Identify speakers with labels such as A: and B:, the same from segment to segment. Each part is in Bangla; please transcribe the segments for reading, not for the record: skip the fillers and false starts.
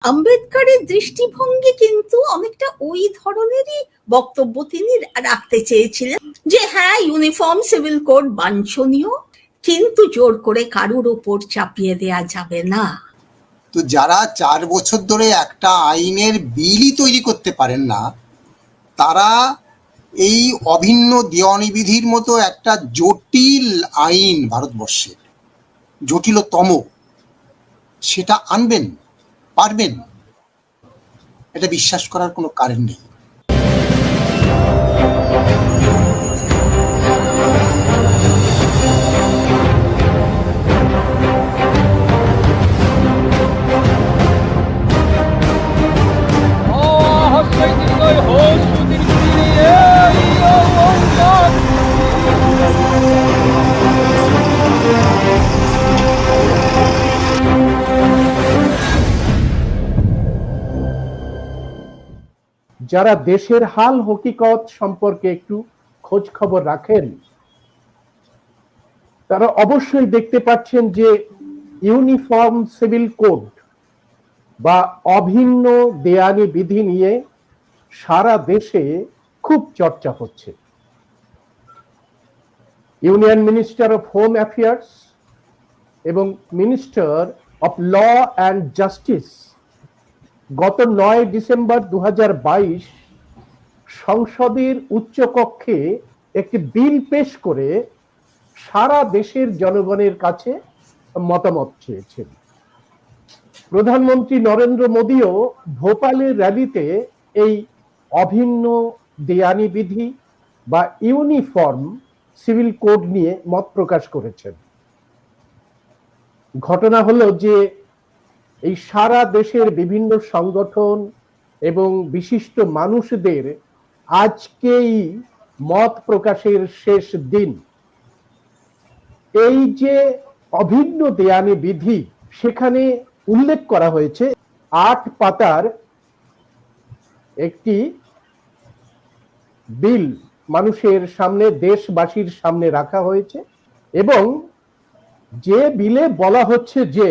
A: আম্বেদকরের দৃষ্টিভঙ্গি কিন্তু অনেকটা ওই ধরনেরই বক্তব্য তিনি রাখতে চেয়েছিলেন, যে হ্যাঁ, ইউনিফর্ম সিভিল কোড বাঞ্ছনীয়, কিন্তু জোর করে কারুর ওপর চাপিয়ে দেয়া যাবে না।
B: তো যারা 4 বছর ধরে একটা আইনের বিলই তৈরি করতে পারেন না, তারা এই অভিন্ন দেওয়ানি বিধির মতো একটা জটিল আইন, ভারতবর্ষের জটিলতম, সেটা আনবেন, পারবেন? এটা বিশ্বাস করার কোনো কারণ নেই।
C: যারা দেশের হাল হকিকত সম্পর্কে একটু খোঁজ খবর রাখেন, তারা অবশ্যই দেখতে পাচ্ছেন যে ইউনিফর্ম সিভিল কোড বা অভিন্ন দেয়ানি বিধি নিয়ে সারা দেশে খুব চর্চা হচ্ছে। Union minister of home affairs এবং minister of law and justice গত 9 ডিসেম্বর 2022 সংসদের উচ্চকক্ষে একটি বিল পেশ করে সারা দেশের জনগণের কাছে মতামত চেয়েছেন। প্রধানমন্ত্রী নরেন্দ্র মোদীও ভোপালের র্যালিতে এই অভিন্ন দেয়ানি বিধি বা ইউনিফর্ম সিভিল কোড নিয়ে মত প্রকাশ করেছেন। ঘটনা হলো যে এই সারা দেশের বিভিন্ন সংগঠন এবং বিশিষ্ট মানুষদের আজকেই মত প্রকাশের শেষ দিন। এই যে অভিন্ন দেয়ানি বিধি, সেখানে উল্লেখ করা হয়েছে 8 পাতার একটি বিল মানুষের সামনে, দেশবাসীর সামনে রাখা হয়েছে, এবং যে বিলে বলা হচ্ছে যে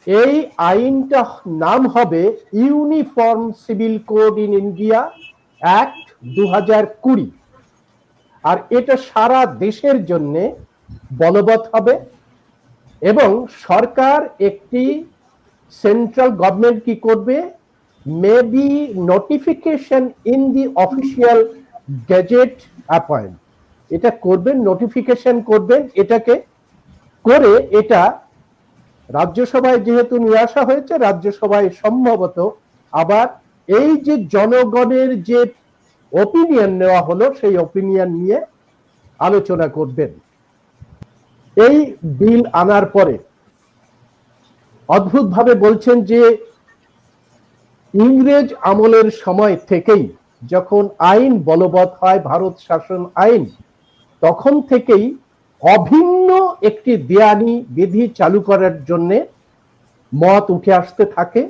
C: এই আইনটা নাম হবে uniform civil code in India act 2020, আর এটা সারা দেশের জন্য বলবৎ হবে। এবং সরকার একটি সেন্ট্রাল গভর্নমেন্ট কি করবে, maybe notification in the official gazette appoint, এটা করবেন, নোটিফিকেশন করবেন, এটাকে করে এটা রাজ্যসভায় যেহেতু নিয়ে আসা হয়েছে, রাজ্যসভায় সম্ভবত আবার এই যে জনগণের যে ওপিনিয়ন নেওয়া হলো, সেই ওপিনিয়ন নিয়ে আলোচনা করবেন। এই বিল আনার পরে অদ্ভুতভাবে বলছেন যে ইংরেজ আমলের সময় থেকেই, যখন আইন বলবৎ হয়, ভারত শাসন আইন, তখন থেকেই অভিন্ন একটি দেয়ানি বিধি চালু করার জন্য মত উঠে আসতে থাকে।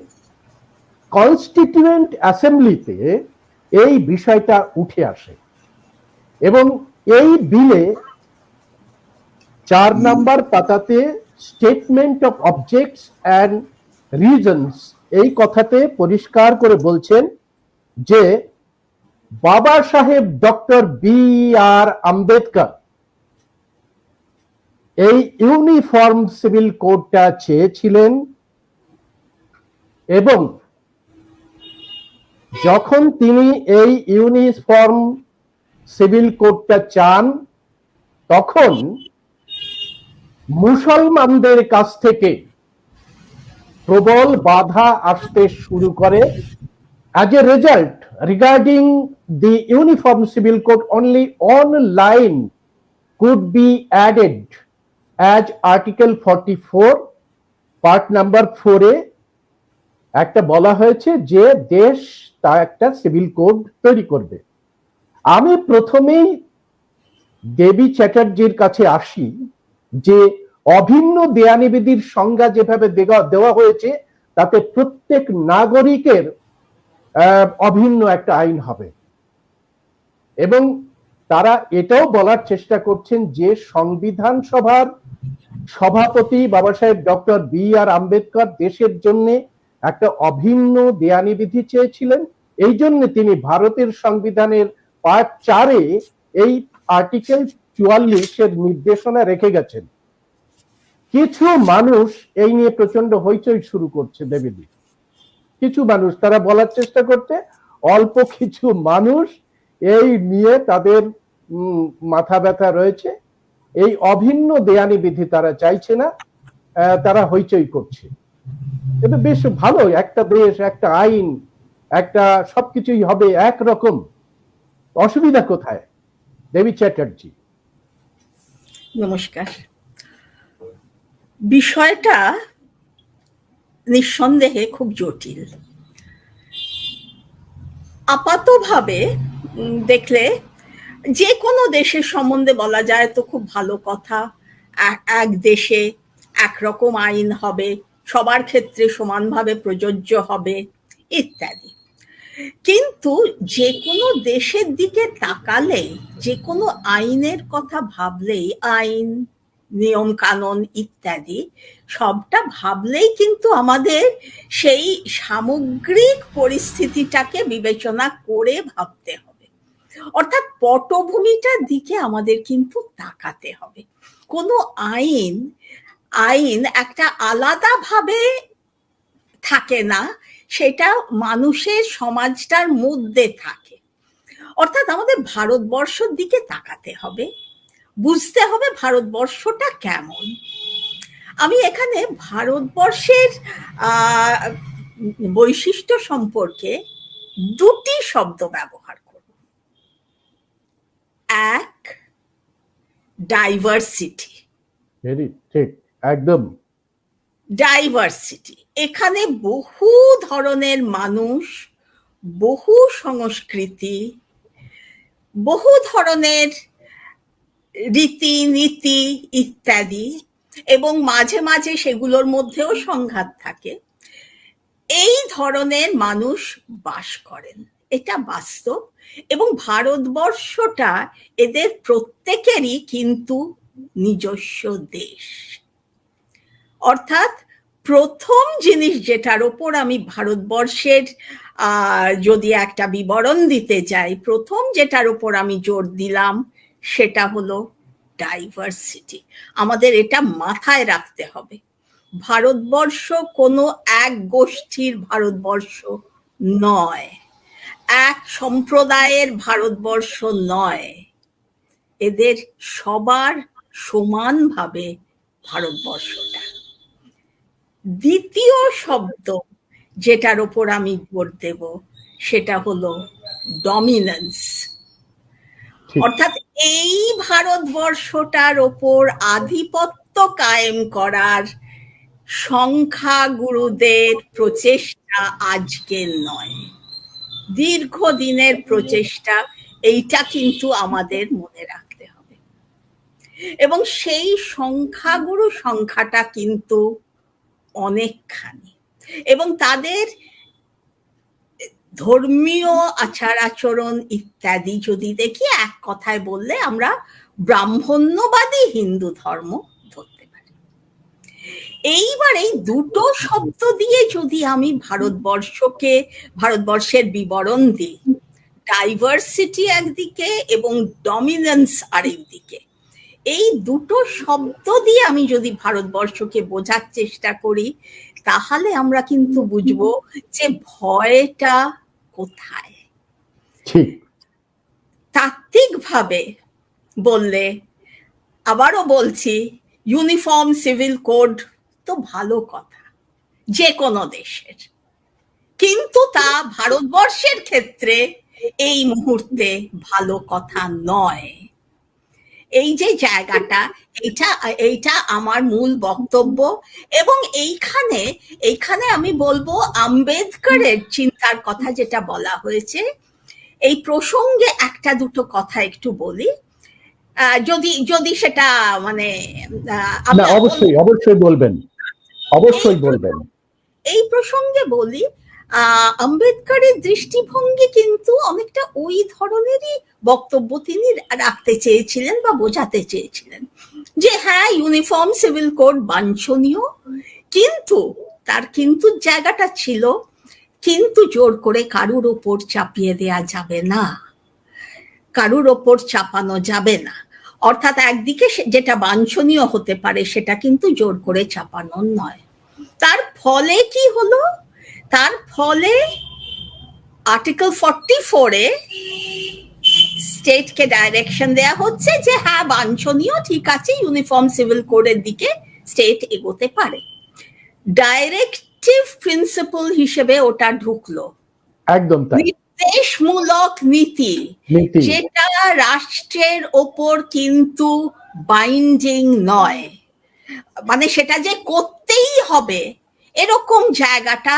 C: কনস্টিটিউয়েন্ট অ্যাসেম্বলিতে এই বিষয়টা উঠে আসে এবং এই বিলে 4 নম্বর পাতাতে statement of objects and reasons, এই কথাতে পরিষ্কার করে বলছেন যে বাবা সাহেব ডক্টর বি.আর. আম্বেদকর এই ইউনিফর্ম সিভিল কোডটা চেয়েছিলেন, এবং যখন তিনি এই ইউনিফর্ম সিভিল কোডটা চান, তখন মুসলমানদের কাছ থেকে প্রবল বাধা আসতে শুরু করে। As a result, regarding the Uniform Civil Code, only one line could be added as Article 44, part number 4-এ একটা বলা হয়েছে যে দেশ তা একটা সিভিল কোড তৈরি করবে। আমি প্রথমেই দেবী চ্যাটার্জির কাছে আসি যে অভিন্ন দেয়ানি বিধির সংজ্ঞা যেভাবে দেওয়া হয়েছে, তাতে প্রত্যেক নাগরিকের অভিন্ন একটা আইন হবে, এবং তারা এটাও বলার চেষ্টা করছেন যে সংবিধান সভার সভাপতি বাবা সাহেব ডক্টর বি.আর. আম্বেদকর দেশের জন্য একটা অভিন্ন দেয়ানিবিধি চেয়েছিলেন। এই জন্য তিনি ভারতের সংবিধানের পার্ট 4-এ এই আর্টিকেল 44-এর নির্দেশনা রেখে গেছেন। কিছু মানুষ এই নিয়ে প্রচন্ড হইচই শুরু করছে দেবীদি। কিছু মানুষ তারা বলার চেষ্টা করছে, অল্প কিছু মানুষ এই নিয়ে তাদের মাথা ব্যথা রয়েছে, এই অভিন্ন দেয়ানি বিধি তারা চাইছে না, তারা হইচই করছে। এটা বেশ ভালো, একটা দেশ, একটা আইন, একটা সবকিছুই হবে একরকম, অসুবিধা কোথায়? দেবী চ্যাটার্জি,
A: নমস্কার। বিষয়টা নিঃসন্দেহে খুব জটিল। আপাতভাবে দেখলে যে কোনো দেশের সম্বন্ধে বলা যায় তো খুব ভালো কথা, এক দেশে একরকম আইন হবে, সবার ক্ষেত্রে সমানভাবে প্রযোজ্য হবে ইত্যাদি। কিন্তু যে কোনো দেশের দিকে তাকালে, যে কোনো আইনের কথা ভাবলেই, আইন, নিয়ম কানুন ইত্যাদি সবটা ভাবলেই কিন্তু আমাদের সেই সামগ্রিক পরিস্থিতিটাকে বিবেচনা করে ভাবতে হবে। অর্থাৎ পটভূমিটার দিকে আমাদের কিন্তু তাকাতে হবে। কোনো আইন একটা আলাদাভাবে থাকে না, সেটা মানুষের সমাজটার মধ্যে থাকে। অর্থাৎ আমাদের ভারতবর্ষের দিকে তাকাতে হবে, বুঝতে হবে ভারতবর্ষটা কেমন। আমি এখানে ভারতবর্ষের বৈশিষ্ট্য সম্পর্কে দুটি শব্দ ব্যবহার করব। এক, ডাইভার্সিটি।
C: ঠিক, একদম
A: ডাইভার্সিটি। এখানে বহু ধরনের মানুষ, বহু সংস্কৃতি, বহু ধরনের রীতিনীতি ইত্যাদি, এবং মাঝে মাঝে সেগুলোর মধ্যেও সংঘাত থাকে। এই ধরনের মানুষ বাস করেন, এটা বাস্তব। এবং ভারতবর্ষটা এদের প্রত্যেকেরই কিন্তু নিজস্ব দেশ। অর্থাৎ প্রথম জিনিস যেটার ওপর আমি ভারতবর্ষের যদি একটা বিবরণ দিতে চাই, প্রথম যেটার ওপর আমি জোর দিলাম সেটা হলো ডাইভার্সিটি। আমাদের এটা মাথায় রাখতে হবে। ভারতবর্ষ কোনো এক গোষ্ঠীর ভারতবর্ষ নয়, এক সম্প্রদায়ের ভারতবর্ষ নয়, এদের সবার সমানভাবে ভারতবর্ষটা। দ্বিতীয় শব্দ যেটার ওপর আমি জোর দেব সেটা হলো ডমিনেন্স। অর্থাৎ এই ভারতবর্ষটার ওপর আধিপত্য কায়েম করার সংখ্যাগুরুদের প্রচেষ্টা আজকের নয়, দীর্ঘদিনের প্রচেষ্টা। এইটা কিন্তু আমাদের মনে রাখতে হবে। এবং সেই সংখ্যাগুরু সংখ্যাটা কিন্তু অনেকখানি। এবং তাদের ধর্মীয় আচার আচরণ ইত্যাদি যদি দেখি, এক কথায় বললে আমরা ব্রাহ্মণ্যবাদী হিন্দু ধর্ম ধরতে পারি। এইবার এই দুটো শব্দ দিয়ে যদি আমি ভারতবর্ষের বিবরণ দিই, ডাইভার্সিটি একদিকে এবং ডমিনেন্স আরেকদিকে, এই দুটো শব্দ দিয়ে আমি যদি ভারতবর্ষকে বোঝার চেষ্টা করি, তাহলে আমরা কিন্তু বুঝবো যে ভয়টা কোথায়। তাত্ত্বিকভাবে বললে, আবারও বলছি, ইউনিফর্ম সিভিল কোড তো ভালো কথা যে কোনো দেশের, কিন্তু তা ভারতবর্ষের ক্ষেত্রে এই মুহূর্তে ভালো কথা নয়। এই যে জায়গাটা, এইটা আমার মূল বক্তব্য। এবং এইখানে আমি বলবো, আম্বেদকরের চিন্তার কথা যেটা বলা হয়েছে, এই প্রসঙ্গে একটা দুটো কথা একটু বলি, যদি সেটা মানে
C: অবশ্যই বলবেন।
A: এই প্রসঙ্গে বলি, আম্বেদকরের দৃষ্টিভঙ্গি কিন্তু অনেকটা ওই ধরনেরই বক্তব্য তিনি রাখতে চেয়েছিলেন বা বোঝাতে চেয়েছিলেন, যে হ্যাঁ, ইউনিফর্ম সিভিল কোড বাঞ্ছনীয়, কিন্তু তার কিন্তু জায়গাটা ছিল, কিন্তু জোর করে কারুর ওপর চাপিয়ে দেয়া যাবে না, কারুর ওপর চাপানো যাবে না। অর্থাৎ একদিকে যেটা বাঞ্ছনীয় হতে পারে সেটা কিন্তু জোর করে চাপানো নয়। তার ফলে কি হলো? তার ফলে আর্টিকেল 44-এ স্টেটকে ডাইরেকশন দেয়া হচ্ছে যে হ্যাঁ বাঞ্ছনীয়, ঠিক আছে, ইউনিফর্ম সিভিল কোডের দিকে স্টেট এগোতে পারে। ডাইরেক্টিভ প্রিন্সিপাল হিসেবে ওটা ঢুকলো,
C: একদম তাই,
A: নির্দেশমূলক নীতি, যেটা রাষ্ট্রের ওপর কিন্তু বাইন্ডিং নয়, মানে সেটা যে করতেই হবে এরকম জায়গাটা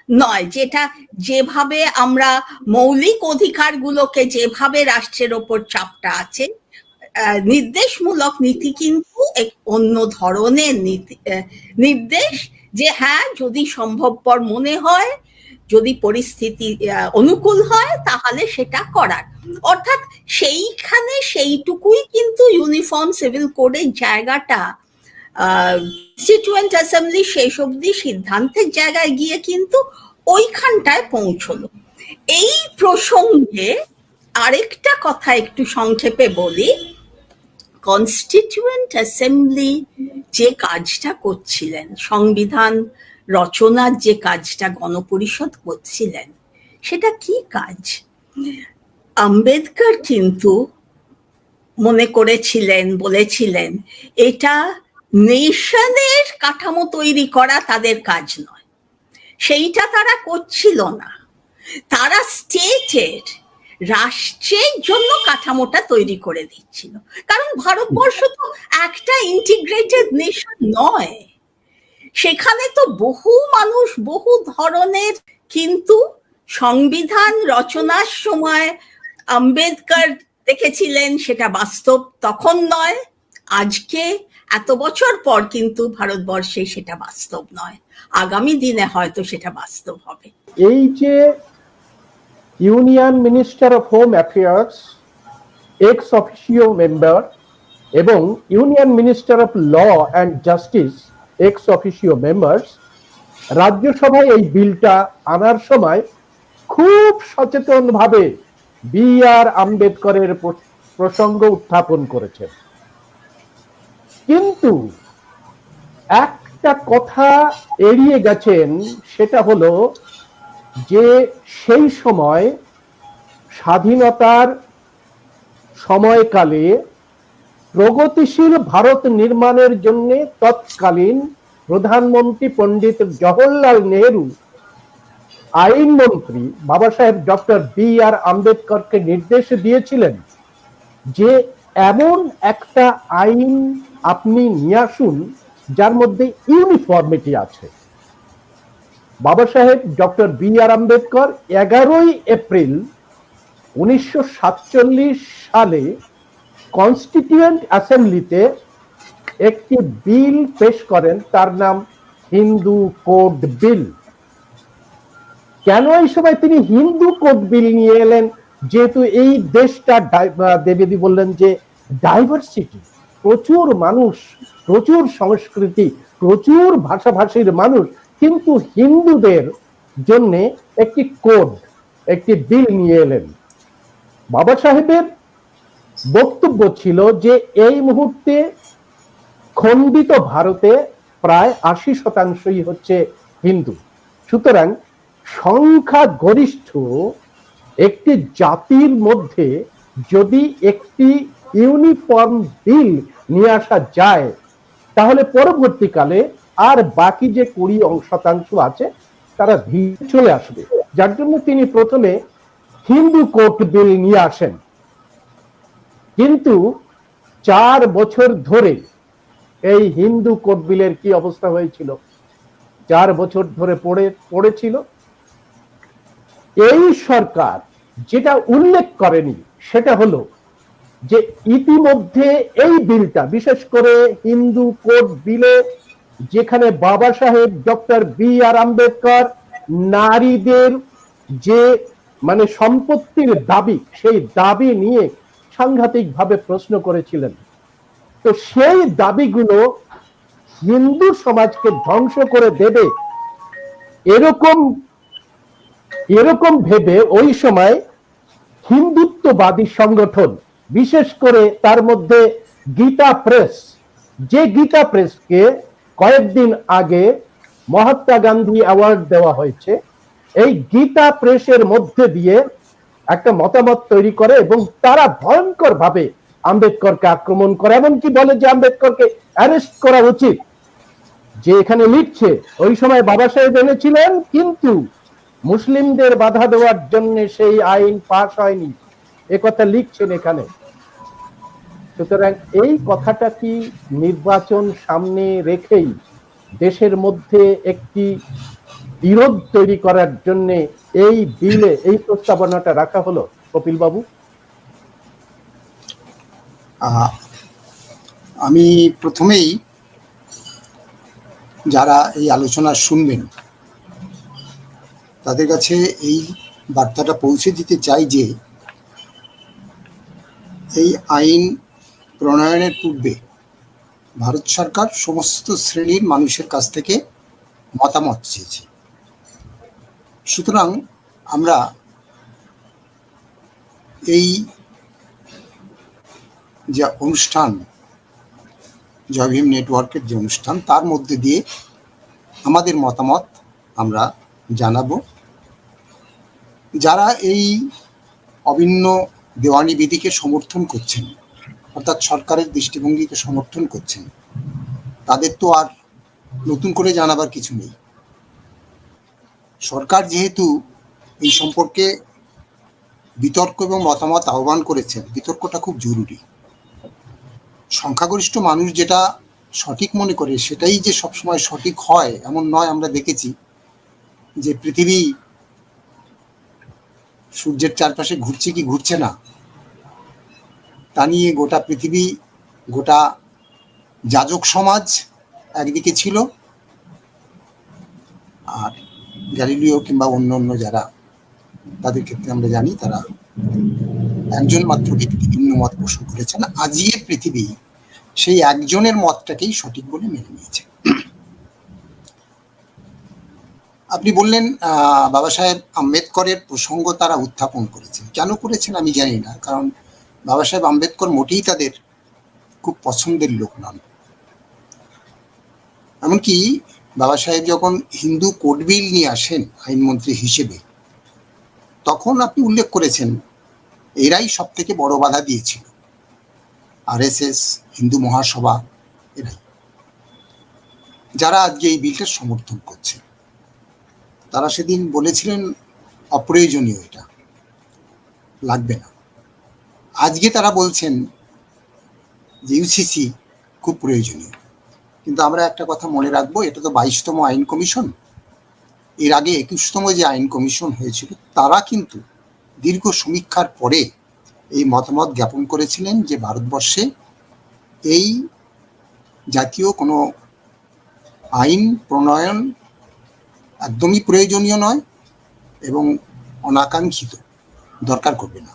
A: নয়, যেটা যেভাবে আমরা মৌলিক অধিকারগুলোকে যেভাবে রাষ্ট্রের ওপর চাপটা আছে, নির্দেশমূলক নীতি কিন্তু অন্য ধরনের নীতি, নির্দেশ, যে হ্যাঁ যদি সম্ভবপর মনে হয়, যদি পরিস্থিতি অনুকূল হয় তাহলে সেটা করার। অর্থাৎ সেইখানে সেইটুকুই কিন্তু ইউনিফর্ম সিভিল কোডের জায়গাটা কনস্টিটিউয়েন্ট অ্যাসেম্বলি শেষ অবধি সিদ্ধান্তের জায়গায় গিয়ে কিন্তু ওইখানটায় পৌঁছলো। এই প্রসঙ্গে আরেকটা কথা একটু সংক্ষেপে বলি। কনস্টিটিউয়েন্ট অ্যাসেম্বলি যে কাজটা করছিলেন, সংবিধান রচনার যে কাজটা গণপরিষদ করছিলেন, সেটা কি কাজ? আম্বেদকর কিন্তু মনে করেছিলেন, বলেছিলেন এটা নেশনের কাঠামো তৈরি করা তাদের কাজ নয়, সেইটা তারা করছিল না, তারা স্টেটের, রাষ্ট্রের জন্য কাঠামোটা তৈরি করে দিচ্ছিল। কারণ ভারতবর্ষ তো একটা ইন্টিগ্রেটেড নেশন নয়, সেখানে তো বহু মানুষ, বহু ধরনের, কিন্তু সংবিধান রচনার সময় আম্বেদকর দেখেছিলেন সেটা বাস্তব তখন নয়, আজকে এত বছর পর কিন্তু ভারতবর্ষে সেটা বাস্তব নয়, আগামী দিনে হয়তো সেটা বাস্তব হবে।
C: এই যে union minister of home affairs ex officio member এবং union minister of law and justice ex officio members রাজ্যসভায় এই বিলটা আনার সময় খুব সচেতনভাবে বি আর আম্বেদকরের প্রসঙ্গ উত্থাপন করেছেন। কিন্তু একটা কথা এড়িয়ে গেছেন, সেটা হলো যে সেই সময় স্বাধীনতার সময়কালে প্রগতিশীল ভারত নির্মাণের জন্য তৎকালীন প্রধানমন্ত্রী পণ্ডিত জওহরলাল নেহেরু আইনমন্ত্রী বাবা সাহেব ডক্টর বি আর আম্বেদকরকে নির্দেশ দিয়েছিলেন যে এমন একটা আইন আপনি নিয়ে আসুন যার মধ্যে ইউনিফর্মিটি আছে। বাবা সাহেব ডক্টর বি আর আম্বেদকর 11 এপ্রিল 1947 সালে কনস্টিটিউয়েন্ট অ্যাসেম্বলিতে একটি বিল পেশ করেন, তার নাম হিন্দু কোড বিল। কেন এই সময় তিনি হিন্দু কোড বিল নিয়ে এলেন? যেহেতু এই দেশটা, দেবেদি বললেন যে ডাইভার্সিটি, প্রচুর মানুষ, প্রচুর সংস্কৃতি, প্রচুর ভাষাভাষীর মানুষ, কিন্তু হিন্দুদের জন্য একটি কোড, একটি বিল নিয়ে এলেন। বাবা সাহেবের বক্তব্য ছিল যে এই মুহূর্তে খণ্ডিত ভারতে প্রায় 80% হচ্ছে হিন্দু, সুতরাং সংখ্যা গরিষ্ঠ একটি জাতির মধ্যে যদি একটি ইউনিফর্ম বিল নিয়ে আসা যায় তাহলে পরবর্তীকালে আর বাকি যে 20% আছে তারা ধীরে চলে আসবে, যার জন্য তিনি প্রথমে হিন্দু কোড বিল নিয়ে আসেন। কিন্তু 4 বছর ধরে এই হিন্দু কোড বিলের কি অবস্থা হয়েছিল? 4 বছর ধরে পড়েছিল। এই সরকার যেটা উল্লেখ করেনি সেটা হলো যে ইতিমধ্যে এই বিলটা, বিশেষ করে হিন্দু কোড বিলে, যেখানে বাবা সাহেব ডক্টর বি আর আম্বেদকর নারীদের যে মানে সম্পত্তির দাবি, সেই দাবি নিয়ে সাংঘাতিকভাবে প্রশ্ন করেছিলেন, তো সেই দাবিগুলো হিন্দু সমাজকে ধ্বংস করে দেবে এরকম এরকম ভেবে ওই সময় হিন্দুত্ববাদী সংগঠন, বিশেষ করে তার মধ্যে গীতা প্রেস, যে গীতা প্রেসকে কয়েকদিন আগে মহাত্মা গান্ধী অ্যাওয়ার্ড দেওয়া হয়েছে, এই গীতা প্রেসের মধ্যে দিয়ে একটা মতামত তৈরি করে এবং তারা ভয়ঙ্কর ভাবে আম্বেদকরকে আক্রমণ করে, এমনকি বলে যে আম্বেদকরকে অ্যারেস্ট করা উচিত। যে এখানে লিখছে ওই সময় বাবা সাহেব এনেছিলেন, কিন্তু মুসলিমদের বাধা দেওয়ার জন্য সেই আইন পাশ হয়নি, একথা লিখছেন এখানে। সুতরাং এই কথাটা কি নির্বাচন সামনে রেখেই দেশের মধ্যে একটি বিরোধ তৈরি করার জন্য এই বিলে এই প্রস্তাবনাটা রাখা হলো, কপিল বাবু?
B: আমি প্রথমেই যারা এই আলোচনা শুনবেন তাদের কাছে এই বার্তাটা পৌঁছে দিতে চাই যে এই আইন প্রণয়নের পূর্বে ভারত সরকার সমস্ত শ্রেণীর মানুষের কাছ থেকে মতামত চেয়েছে। সুতরাং আমরা এই যে অনুষ্ঠান, জয় ভীম নেটওয়ার্কের যে অনুষ্ঠান, তার মধ্যে দিয়ে আমাদের মতামত আমরা জানাবো। যারা এই অভিন্ন দেওয়ানি বিধিকে সমর্থন করছেন, অর্থাৎ সরকারের দৃষ্টিভঙ্গিকে সমর্থন করছেন, তাদের তো আর নতুন করে জানাবার কিছু নেই। সরকার যেহেতু এই সম্পর্কে বিতর্ক এবং মতামত আহ্বান করেছেন, বিতর্কটা খুব জরুরি। সংখ্যাগরিষ্ঠ মানুষ যেটা সঠিক মনে করে সেটাই যে সবসময় সঠিক হয় এমন নয়। আমরা দেখেছি যে পৃথিবী সূর্যের চারপাশে ঘুরছে কি ঘুরছে না তা নিয়ে গোটা পৃথিবী, গোটা যাজক সমাজ একদিকে ছিল, আর গ্যালিলিও কিংবা অন্য অন্য যারা, তাদের ক্ষেত্রে আমরা জানি তারা একজন মাত্র ব্যক্তি ভিন্ন মত পোষণ করেছেন। আজকের পৃথিবী সেই একজনের মতটাকেই সঠিক বলে মেনে নিয়েছে। আপনি বললেন বাবা সাহেব আম্বেদকরের প্রসঙ্গ তারা উত্থাপন করেছেন। কেন করেছেন আমি জানি না, কারণ বাবা সাহেব আম্বেদকর মোটেই তাদের খুব পছন্দের লোক নন। এমনকি বাবা সাহেব যখন হিন্দু কোড বিল নিয়ে আসেন আইনমন্ত্রী হিসেবে, তখন আপনি উল্লেখ করেছেন এরাই সব থেকে বড় বাধা দিয়েছিল, আরএসএস, হিন্দু মহাসভা, এরাই, যারা আজকে এই বিলটার সমর্থন করছে। তারা সেদিন বলেছিলেন অপ্রয়োজনীয়, এটা লাগবে না। আজকে তারা বলছেন যে ইউসিসি খুব প্রয়োজনীয়। কিন্তু আমরা একটা কথা মনে রাখবো, এটা তো 22তম আইন কমিশন। এর আগে 21তম যে আইন কমিশন হয়েছিল, তারা কিন্তু দীর্ঘ সমীক্ষার পরে এই মতামত জ্ঞাপন করেছিলেন যে ভারতবর্ষে এই জাতীয় কোনো আইন প্রণয়ন একদমই প্রয়োজনীয় নয় এবং অনাকাঙ্ক্ষিত, দরকার করবে না।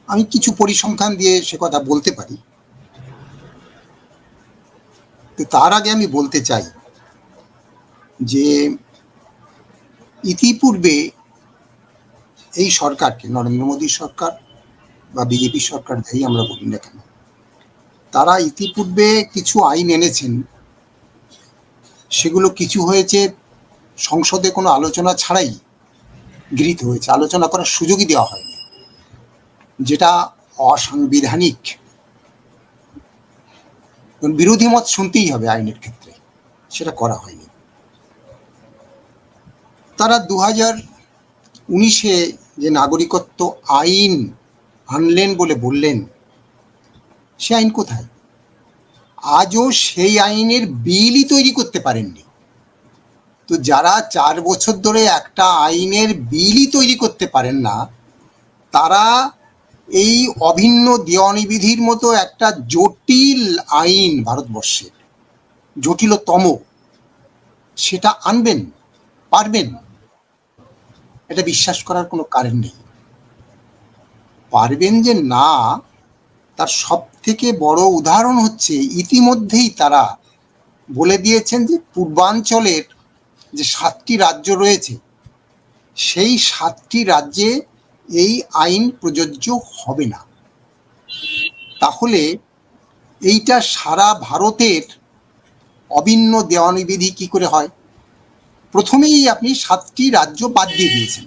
B: আমি কিছু পরিসংখ্যান দিয়ে সে কথা বলতে পারি। তো তার আগে আমি বলতে চাই যে ইতিপূর্বে এই সরকারকে, নরেন্দ্র মোদী সরকার বা বিজেপি সরকার, যাই আমরা বলি না কেন, তারা ইতিপূর্বে কিছু আইন এনেছেন, সেগুলো কিছু হয়েছে সংসদে কোনো আলোচনা ছাড়াই গৃহীত হয়েছে, আলোচনা করার সুযোগই দেওয়া হয়নি, যেটা অসাংবিধানিক। বিরোধী মত শুনতেই হবে আইনের ক্ষেত্রে, সেটা করা হয়নি। তারা 2019-এ যে নাগরিকত্ব আইন আনলেন বলে বললেন, সে আইন কোথায়? আজও সেই আইনের বিলই তৈরি করতে পারেননি। তো যারা 4 বছর ধরে একটা আইনের বিলই তৈরি করতে পারেন না, তারা এই অভিন্ন দেওয়ানি বিধির মতো একটা জটিল আইন, ভারতবর্ষের জটিলতম, সেটা আনবেন, পারবেন? এটা বিশ্বাস করার কোনো কারণ নেই। পারবেন যে না, তার সব থেকে বড় উদাহরণ হচ্ছে ইতিমধ্যেই তারা বলে দিয়েছেন যে পূর্বাঞ্চলের যে 7টি রাজ্য রয়েছে, সেই 7টি রাজ্যে এই আইন প্রযোজ্য হবে না। তাহলে এইটা সারা ভারতের অভিন্ন দেওয়ানি কি করে হয়? প্রথমেই আপনি 7টি রাজ্য বাদ দিয়ে দিয়েছেন।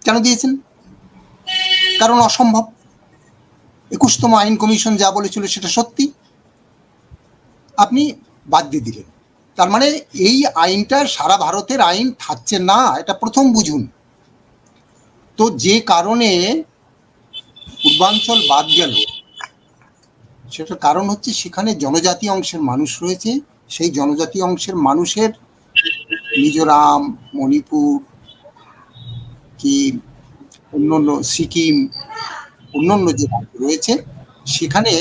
B: কেন দিয়েছেন? কারণ অসম্ভব। 21তম আইন কমিশন যা বলেছিল সেটা সত্যি, আপনি বাদ দিয়ে দিলেন। তার মানে এই আইনটা সারা ভারতের আইন থাকছে না, এটা প্রথম বুঝুন। তো যে কারণে পূর্বাঞ্চল বাদ গেল, সেটার কারণ হচ্ছে সেখানে জনজাতি অংশের মানুষ রয়েছে। সেই জনজাতি অংশের মানুষের মিজোরাম, মণিপুর কি অন্যান্য সিকিম, অন্যান্য যে রাজ্য রয়েছে, সেখানে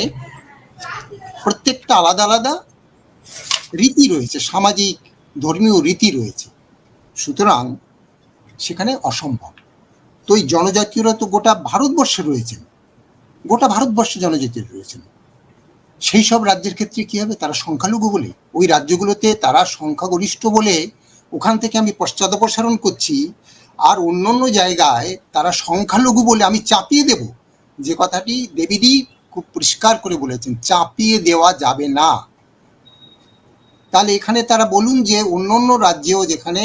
B: প্রত্যেকটা আলাদা আলাদা রীতি রয়েছে, সামাজিক ধর্মীয় রীতি রয়েছে। সুতরাং সেখানে অসম্ভব। তো এই জনজাতীয়রা তো গোটা ভারতবর্ষে রয়েছেন, গোটা ভারতবর্ষে জনজাতি রয়েছেন। সেই সব রাজ্যের ক্ষেত্রে কি হবে? তারা সংখ্যালঘু বলে, ওই রাজ্যগুলোতে তারা সংখ্যাগরিষ্ঠ বলে ওখান থেকে আমি পশ্চাদপসারণ করছি, আর অন্যান্য জায়গায় তারা সংখ্যালঘু বলে আমি চাপিয়ে দেব। যে কথাটি দেবীদি খুব পরিষ্কার করে বলেছেন, চাপিয়ে দেওয়া যাবে না। তাহলে এখানে তারা বলুন যে অন্যান্য রাজ্যেও যেখানে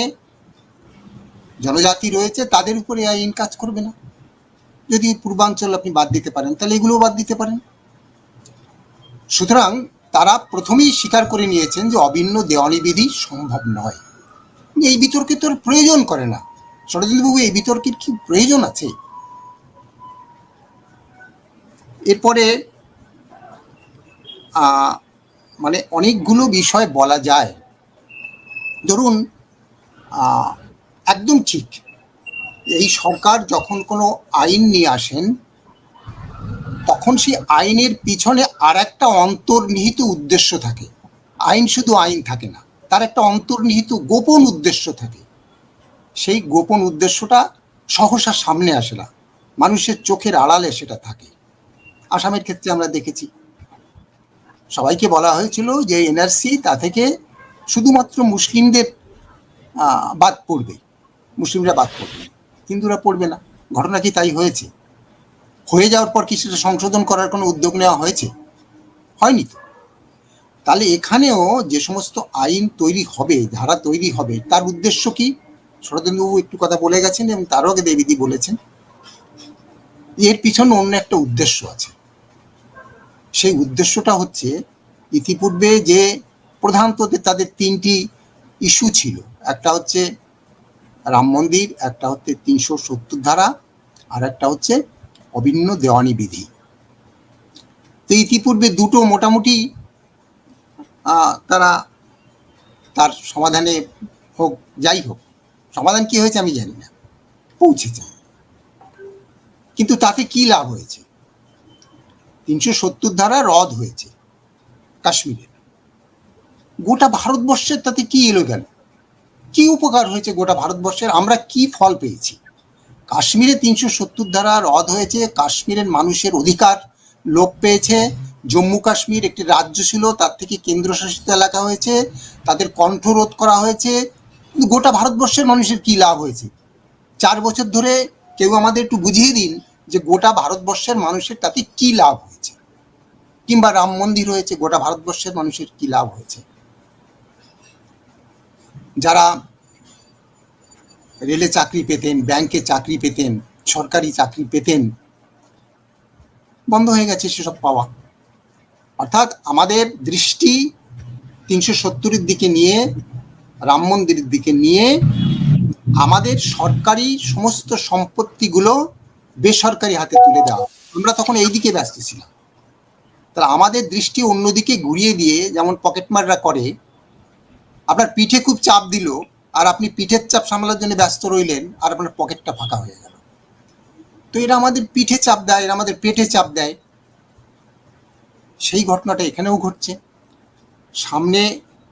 B: জনজাতি রয়েছে তাদের উপরে আইন কাজ করবে না। যদি পূর্বাঞ্চল আপনি বাদ দিতে পারেন, তাহলে এগুলোও বাদ দিতে পারেন। সুতরাং তারা প্রথমেই স্বীকার করে নিয়েছেন যে অভিন্ন দেওয়ানি বিধি সম্ভব নয়। এই বিতর্কে তোর প্রয়োজন করে না। শরদিন্দুবাবু, এই বিতর্কের কি প্রয়োজন আছে? এরপরে মানে অনেকগুলো বিষয় বলা যায়। ধরুন, একদম ঠিক, এই সরকার যখন কোনো আইন নিয়ে আসেন, তখন সেই আইনের পিছনে আর একটা অন্তর্নিহিত উদ্দেশ্য থাকে। আইন শুধু আইন থাকে না, তার একটা অন্তর্নিহিত গোপন উদ্দেশ্য থাকে। সেই গোপন উদ্দেশ্যটা সহসা সামনে আসে না, মানুষের চোখের আড়ালে সেটা থাকে। আসামের ক্ষেত্রে আমরা দেখেছি, সবাইকে বলা হয়েছিল যে এনআরসি তা থেকে শুধুমাত্র মুসলিমদের বাদ পড়বে, মুসলিমরা বাদ পড়বে, হিন্দুরা পড়বে না। ঘটনা কি তাই হয়েছে? হয়ে যাওয়ার পর কি সেটা সংশোধন করার কোনো উদ্যোগ নেওয়া হয়েছে? হয়নি তো। তাহলে এখানেও যে সমস্ত আইন তৈরি হবে, ধারা তৈরি হবে, তার উদ্দেশ্য কি? শরদিন্দুবাবু একটু কথা বলে গেছেন এবং তারও আগে দেবীদি বলেছেন, এর পিছনে অন্য একটা উদ্দেশ্য আছে। সেই উদ্দেশ্যটা হচ্ছে, ইতিপূর্বে যে প্রধানত তাদের 3টি ইস্যু ছিল, একটা হচ্ছে রাম মন্দির, একটা হচ্ছে 370 ধারা, আর একটা হচ্ছে অভিন্ন দেওয়ানি বিধি। তো ইতিপূর্বে দুটো মোটামুটি তারা তার সমাধানে হোক, যাই হোক, সমাধান কি হয়েছে আমি জানি না, পৌঁছেছে। কিন্তু তাতে কি লাভ হয়েছে? 370 ধারা রদ হয়েছে কাশ্মীরে। গোটা ভারতবর্ষের তাতে কি এলো গেল? কি উপকার হয়েছে গোটা ভারতবর্ষের? আমরা কি ফল পেয়েছি? কাশ্মীরে 370 ধারা রদ হয়েছে, কাশ্মীরের মানুষের অধিকার লোপ পেয়েছে। জম্মু কাশ্মীর একটি রাজ্য ছিল, তার থেকে কেন্দ্রশাসিত এলাকা হয়েছে, তাদের কণ্ঠরোধ করা হয়েছে। কিন্তু গোটা ভারতবর্ষের মানুষের কি লাভ হয়েছে? 4 বছর ধরে কেউ আমাদের একটু বুঝিয়ে দিন যে গোটা ভারতবর্ষের মানুষের তাতে কি লাভ হয়েছে। কিংবা রাম মন্দির হয়েছে, গোটা ভারতবর্ষের মানুষের কি লাভ হয়েছে? যারা রেলে চাকরি পেতেন, ব্যাংকে চাকরি পেতেন, সরকারি চাকরি পেতেন, বন্ধ হয়ে গেছে সেসব পাওয়া। অর্থাৎ আমাদের দৃষ্টি 370-এর দিকে নিয়ে, রাম মন্দিরের দিকে নিয়ে, আমাদের সরকারি সমস্ত সম্পত্তিগুলো বেসরকারি হাতে তুলে দেওয়া। আমরা তখন এই দিকে ব্যস্ত ছিলাম। তাহলে আমাদের দৃষ্টি অন্যদিকে ঘুরিয়ে দিয়ে, যেমন পকেটমাররা করে, আপনার পিঠে খুব চাপ দিল, আর আপনি পিঠের চাপ সামলার জন্য ব্যস্ত রইলেন, আর আপনার পকেটটা ফাঁকা হয়ে গেল। তো এরা আমাদের পিঠে চাপ দেয়, এরা আমাদের পেটে চাপ দেয়। সেই ঘটনাটা এখানেও ঘটছে। সামনে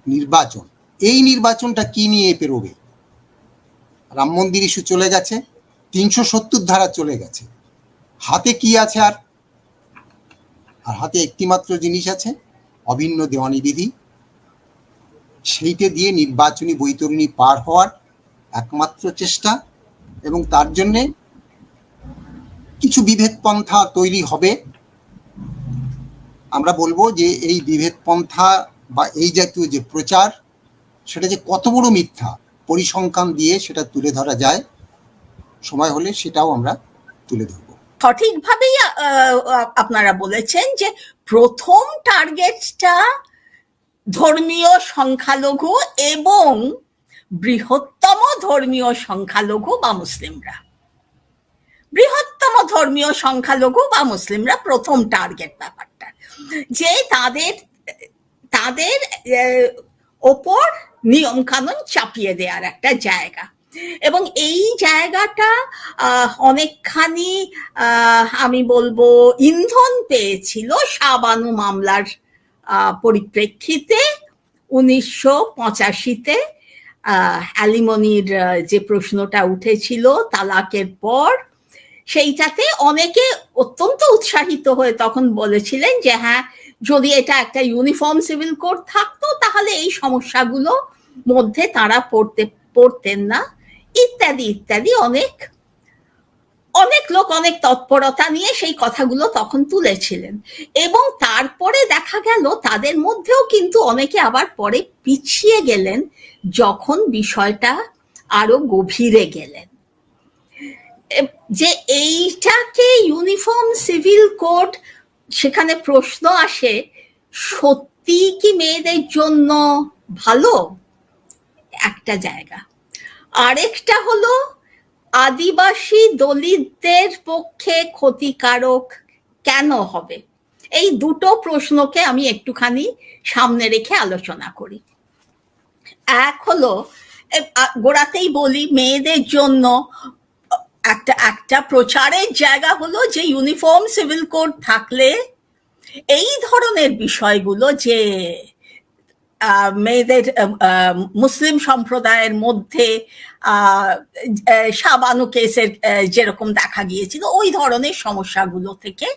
B: নির্বাচন, এই নির্বাচনটা কি নিয়ে পেরোবে? রাম মন্দির ইস্যু চলে গেছে, 370 ধারা চলে গেছে, হাতে কি আছে? আর হাতে একটি মাত্র জিনিস আছে, অভিন্ন দেওয়ানি বিধি। সেইটা দিয়ে নির্বাচনী বৈতরণী পার হওয়ার একমাত্র চেষ্টা, এবং তার জন্যে কিছু বিভেদ পন্থা তৈরি হবে। আমরা বলবো যে এই বিভেদ পন্থা বা এই জাতীয় যে প্রচার, সেটা যে কত বড় মিথ্যা পরিসংখ্যান দিয়ে সেটা তুলে ধরা যায়, সময় হলে সেটাও আমরা তুলে ধরব।
A: সঠিকভাবেই আপনারা বলেছেন যে প্রথম টার্গেটটা ধর্মীয় সংখ্যালঘু এবং বৃহত্তম ধর্মীয় সংখ্যালঘু বা মুসলিমরা। বৃহত্তম ধর্মীয় সংখ্যালঘু বা মুসলিমরা প্রথম টার্গেট ব্যাপারটা, যে তাদের ওপর নিয়ম কানুন চাপিয়ে দেওয়ার একটা জায়গা। এবং এই জায়গাটা অনেকখানি আমি বলবো ইন্ধন পেয়েছিল শাহবানু মামলার পরিপ্রেক্ষিতে 1985-তে অ্যালিমনির যে প্রশ্নটা উঠেছিল তালাকের পর, সেইটাতে অনেকে অত্যন্ত উৎসাহিত হয়ে তখন বলেছিলেন যে হ্যাঁ, যদি এটা একটা ইউনিফর্ম সিভিল কোড থাকতো তাহলে এই সমস্যাগুলো মধ্যে তারা পড়তেন না, ইত্যাদি ইত্যাদি। অনেক লোক অনেক তৎপরতা নিয়ে সেই কথাগুলো তখন তুলেছিলেন। এবং তারপরে দেখা গেল তাদের মধ্যেও কিন্তু অনেকে আবার পরে পিছিয়ে গেলেন যখন বিষয়টা আরো গভীরে গেলেন, যে এইটাকে ইউনিফর্ম সিভিল কোড, সেখানে প্রশ্ন আসে সত্যি কি মেয়েদের জন্য ভালো, একটা জায়গা। আরেকটা হলো আদিবাসী দলিতদের পক্ষে ক্ষতিকারক কেন হবে। এই দুটো প্রশ্নকে আমি একটুখানি সামনে রেখে আলোচনা করি। এক হলো, গোড়াতেই বলি মেয়েদের জন্য একটা প্রচারের জায়গা হলো যে ইউনিফর্ম সিভিল কোড থাকলে এই ধরনের বিষয়গুলো, যে মেয়েদের মুসলিম সম্প্রদায়ের মধ্যে শাবানু কেসের যেরকম দেখা গিয়েছিল ওই ধরনের সমস্যাগুলো থেকে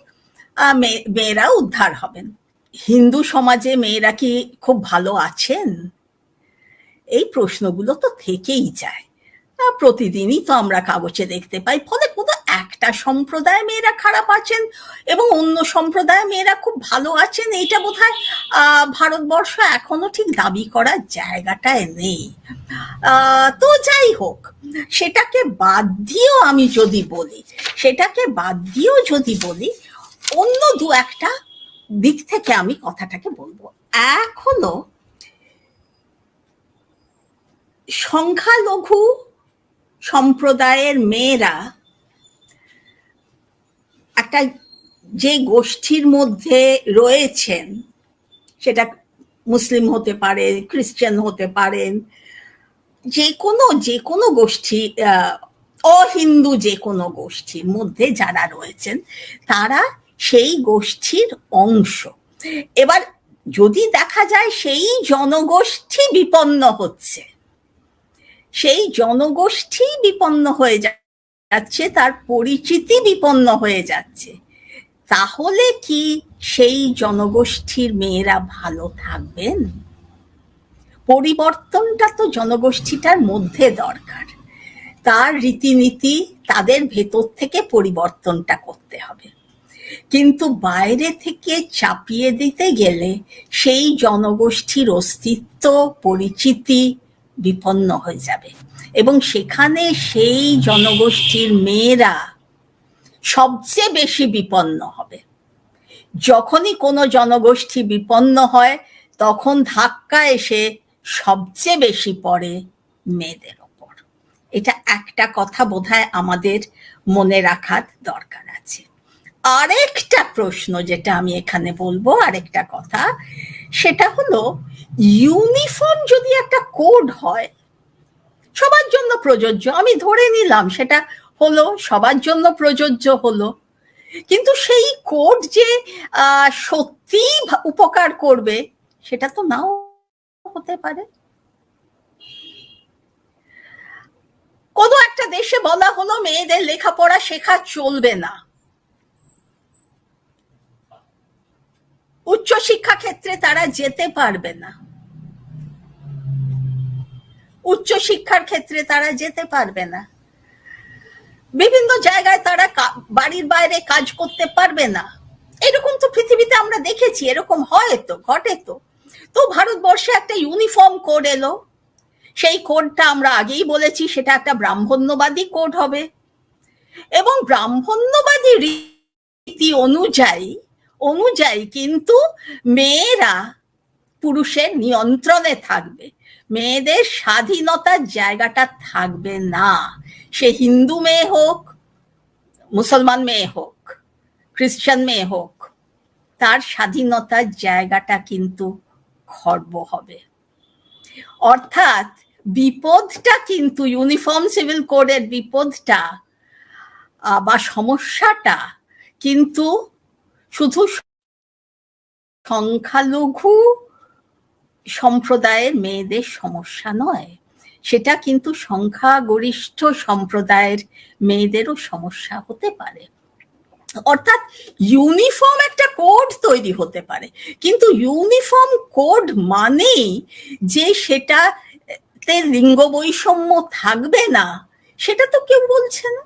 A: মেয়েরা উদ্ধার হবেন। হিন্দু সমাজে মেয়েরা কি খুব ভালো আছেন, এই প্রশ্নগুলো তো থেকেই যায়, প্রতিদিনই তো আমরা কাগজে দেখতে পাই। ফলে কোনো একটা সম্প্রদায় মেয়েরা খারাপ আছেন এবং অন্য সম্প্রদায় মেয়েরা খুব ভালো আছেন, এইটা বোধহয় ভারতবর্ষ এখনো ঠিক দাবি করার জায়গাটায় নেই। তো যাই হোক, সেটাকে বাদ দিয়েও আমি যদি বলি, অন্য দু একটা দিক থেকে আমি কথাটাকে বলবো। এক হলো সংখ্যালঘু সম্প্রদায়ের মেয়েরা একটা যে গোষ্ঠীর মধ্যে রয়েছেন, সেটা মুসলিম হতে পারে, খ্রিস্টান হতে পারেন, যে কোনো গোষ্ঠী, অহিন্দু যে কোনো গোষ্ঠীর মধ্যে যারা রয়েছেন তারা সেই গোষ্ঠীর অংশ। এবার যদি দেখা যায় সেই জনগোষ্ঠী বিপন্ন হচ্ছে, সেই জনগোষ্ঠী বিপন্ন হয়ে যাচ্ছে, তার পরিচিতি বিপন্ন হয়ে যাচ্ছে, তাহলে কি সেই জনগোষ্ঠীর মেয়েরা ভালো থাকবেন? পরিবর্তনটা তো জনগোষ্ঠীটার মধ্যে দরকার, তার রীতিনীতি তাদের ভেতর থেকে পরিবর্তনটা করতে হবে। কিন্তু বাইরে থেকে চাপিয়ে দিতে গেলে সেই জনগোষ্ঠীর অস্তিত্ব, পরিচিতি বিপন্ন হয়ে যাবে এবং সেখানে সেই জনগোষ্ঠীর মেয়েরা সবচেয়ে বেশি বিপন্ন হবে। যখনই কোনো জনগোষ্ঠী বিপন্ন হয় তখন ধাক্কা এসে সবচেয়ে বেশি পড়ে মেয়েদের ওপর। এটা একটা কথা বোধহয় আমাদের মনে রাখার দরকার আছে। আরেকটা প্রশ্ন যেটা আমি এখানে বলবো, আরেকটা কথা, সেটা হলো ইউনিফর্ম যদি একটা কোড হয় সবার জন্য প্রযোজ্য, আমি ধরে নিলাম সেটা হলো সবার জন্য প্রযোজ্য হলো, কিন্তু সেই কোড যে সত্যি উপকার করবে সেটা তো নাও হতে পারে। কোনো একটা দেশে বলা হলো মেয়েদের লেখাপড়া শেখা চলবে না, উচ্চশিক্ষা ক্ষেত্রে তারা যেতে পারবে না, উচ্চ শিক্ষার ক্ষেত্রে তারা যেতে পারবে না, বিভিন্ন জায়গায় তারা বাড়ির বাইরে কাজ করতে পারবে না। এরকম তো পৃথিবীতে আমরা দেখেছি, এরকম হয় তো, ঘটে তো। তো ভারতবর্ষে একটা ইউনিফর্ম কোড এলো, সেই কোডটা আমরা আগেই বলেছি সেটা একটা ব্রাহ্মণ্যবাদী কোড হবে, এবং ব্রাহ্মণ্যবাদী রীতি অনুযায়ী কিন্তু মেয়েরা পুরুষের নিয়ন্ত্রণে থাকবে, মেয়েদের স্বাধীনতার জায়গাটা থাকবে না। সে হিন্দু মেয়ে হোক, মুসলমান মেয়ে হোক, খ্রিস্টান মেয়ে হোক, তার স্বাধীনতার জায়গাটা কিন্তু খর্ব হবে। অর্থাৎ বিপদটা কিন্তু ইউনিফর্ম সিভিল কোডের বিপদটা বা সমস্যাটা কিন্তু শুধু সংখ্যালঘু সম্প্রদায়ের মেয়েদের সমস্যা নয়, সেটা কিন্তু সংখ্যাগরিষ্ঠ সম্প্রদায়ের মেয়েদেরও সমস্যা হতে পারে। অর্থাৎ ইউনিফর্ম একটা কোড তৈরি হতে পারে, কিন্তু ইউনিফর্ম কোড মানেই যে সেটাতে লিঙ্গ বৈষম্য থাকবে না, সেটা তো কেউ বলছে না।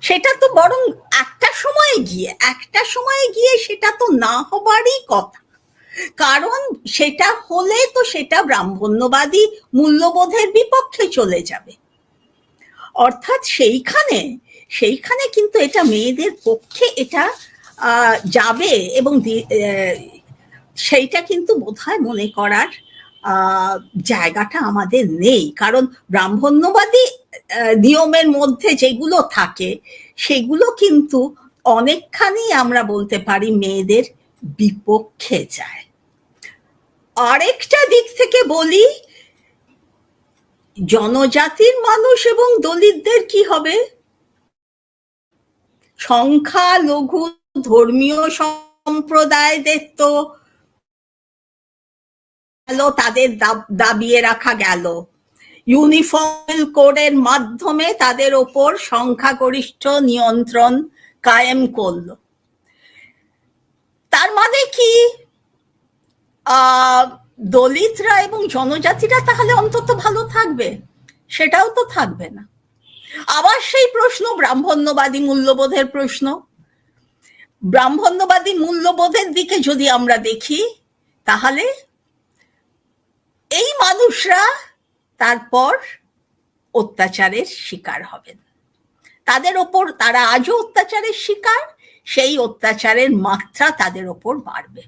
A: সেটা তো বরং একটা সময়ে গিয়ে সেটা তো না হবারই কথা, কারণ সেটা হলে তো সেটা ব্রাহ্মণ্যবাদী মূল্যবোধের বিপক্ষে চলে যাবে। অর্থাৎ সেইখানে কিন্তু এটা মেয়েদের পক্ষে এটা যাবে, এবং সেইটা কিন্তু বোধহয় মনে করার জায়গাটা আমাদের নেই, কারণ ব্রাহ্মণ্যবাদী নিয়মের মধ্যে যেগুলো থাকে সেগুলো কিন্তু অনেকখানি আমরা বলতে পারি মেয়েদের বিপক্ষে যায়। আরেকটা দিক থেকে বলি, জনজাতির মানুষ এবং দলিতদের কি হবে? সংখ্যালঘু ধর্মীয় সম্প্রদায়দের তো তাদের দাবিয়ে রাখা গেল, ইউনিফর্ম কোডের মাধ্যমে তাদের ওপর সংখ্যাগরিষ্ঠ নিয়ন্ত্রণ কায়েম করলো। তার মানে কি দলিতরা এবং জনজাতিরা তাহলে অন্তত ভালো থাকবে? সেটাও তো থাকবে না। আবার সেই প্রশ্ন, ব্রাহ্মণ্যবাদী মূল্যবোধের প্রশ্ন। ব্রাহ্মণ্যবাদী মূল্যবোধের দিকে যদি আমরা দেখি, তাহলে এই মানুষরা তারপর অত্যাচারের শিকার হবেন, তাদের ওপর, তারা আজও অত্যাচারের শিকার, সেই অত্যাচারের মাত্রা তাদের ওপর বাড়বে,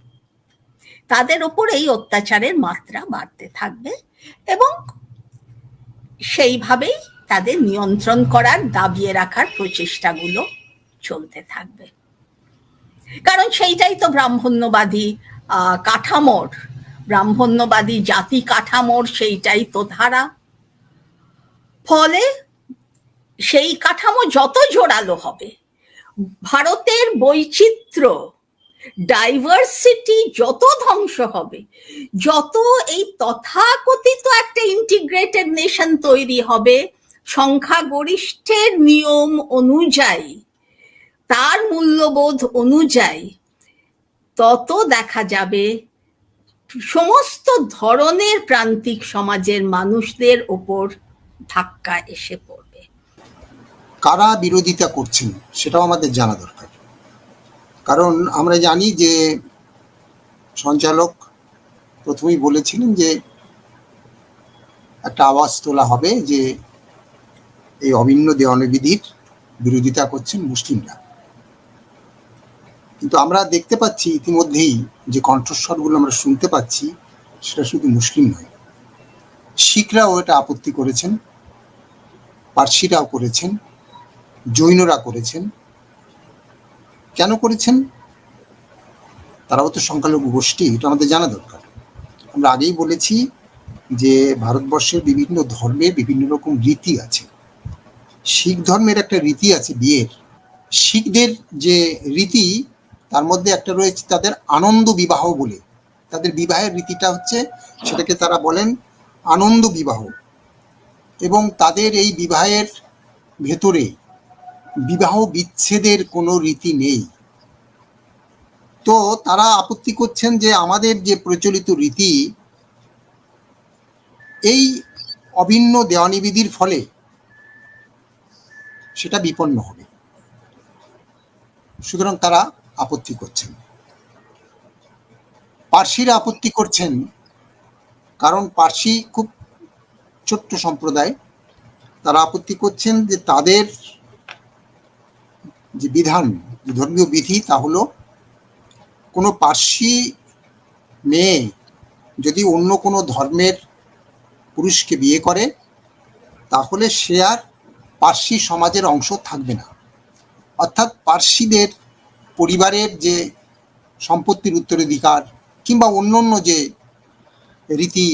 A: তাদের ওপর এই অত্যাচারের মাত্রা বাড়তে থাকবে, এবং সেইভাবেই তাদের নিয়ন্ত্রণ করার, দাবিয়ে রাখার প্রচেষ্টাগুলো চলতে থাকবে। কারণ সেইটাই তো ব্রাহ্মণ্যবাদী কাঠামোর, ব্রাহ্মণ্যবাদী জাতি কাঠামোর সেইটাই তো ধারা। ফলে সেই কাঠামো যত জোরালো হবে, ভারতের বৈচিত্র্য, ডাইভার্সিটি যত ধ্বংস হবে, যত এই তথাকথিত একটা ইন্টিগ্রেটেড নেশন তৈরি হবে সংখ্যাগরিষ্ঠের নিয়ম অনুযায়ী, তার মূল্যবোধ অনুযায়ী, তত দেখা যাবে সমস্ত ধরনের প্রান্তিক সমাজের মানুষদের ওপর ধাক্কা এসে পড়বে।
B: কারা বিরোধিতা করছেন সেটাও আমাদের জানা দরকার, কারণ আমরা জানি যে সঞ্চালক প্রথমেই বলেছিলেন যে একটা আওয়াজ তোলা হবে যে এই অভিন্ন দেওয়ানিবিধির বিরোধিতা করছেন মুসলিমরা, কিন্তু আমরা দেখতে পাচ্ছি ইতিমধ্যেই যে কণ্ঠস্বরগুলো আমরা শুনতে পাচ্ছি, সেটা শুধু মুসলিম নয়, শিখরাও এটা আপত্তি করেছেন, পার্সিরাও করেছেন, জৈনরা করেছেন। কেন করেছেন? তারাও তো সংখ্যালঘু গোষ্ঠী, এটা আমাদের জানা দরকার। আমরা আগেই বলেছি যে ভারতবর্ষের বিভিন্ন ধর্মের বিভিন্ন রকম রীতি আছে। শিখ ধর্মের একটা রীতি আছে বিয়ের, শিখদের যে রীতি তার মধ্যে একটা রয়েছে তাদের আনন্দ বিবাহ বলে, তাদের বিবাহের রীতিটা হচ্ছে, সেটাকে তারা বলেন আনন্দ বিবাহ, এবং তাদের এই বিবাহের ভেতরে বিবাহ বিচ্ছেদের কোনো রীতি নেই। তো তারা আপত্তি করছেন যে আমাদের যে প্রচলিত রীতি, এই অভিন্ন দেওয়ানি বিধির ফলে সেটা বিপন্ন হবে, সুতরাং তারা আপত্তি করছেন। পার্সিরা আপত্তি করছেন কারণ পার্সি খুব ছোট্ট সম্প্রদায়, তারা আপত্তি করছেন যে তাদের যে বিধান, যে ধর্মীয় বিধি, তা হলো কোনো পার্সি মেয়ে যদি অন্য কোনো ধর্মের পুরুষকে বিয়ে করে তাহলে সে আর পার্সি সমাজের অংশ থাকবে না। অর্থাৎ পার্সিদের পরিবারের যে সম্পত্তির উত্তরাধিকার কিংবা অন্য অন্য যে রীতি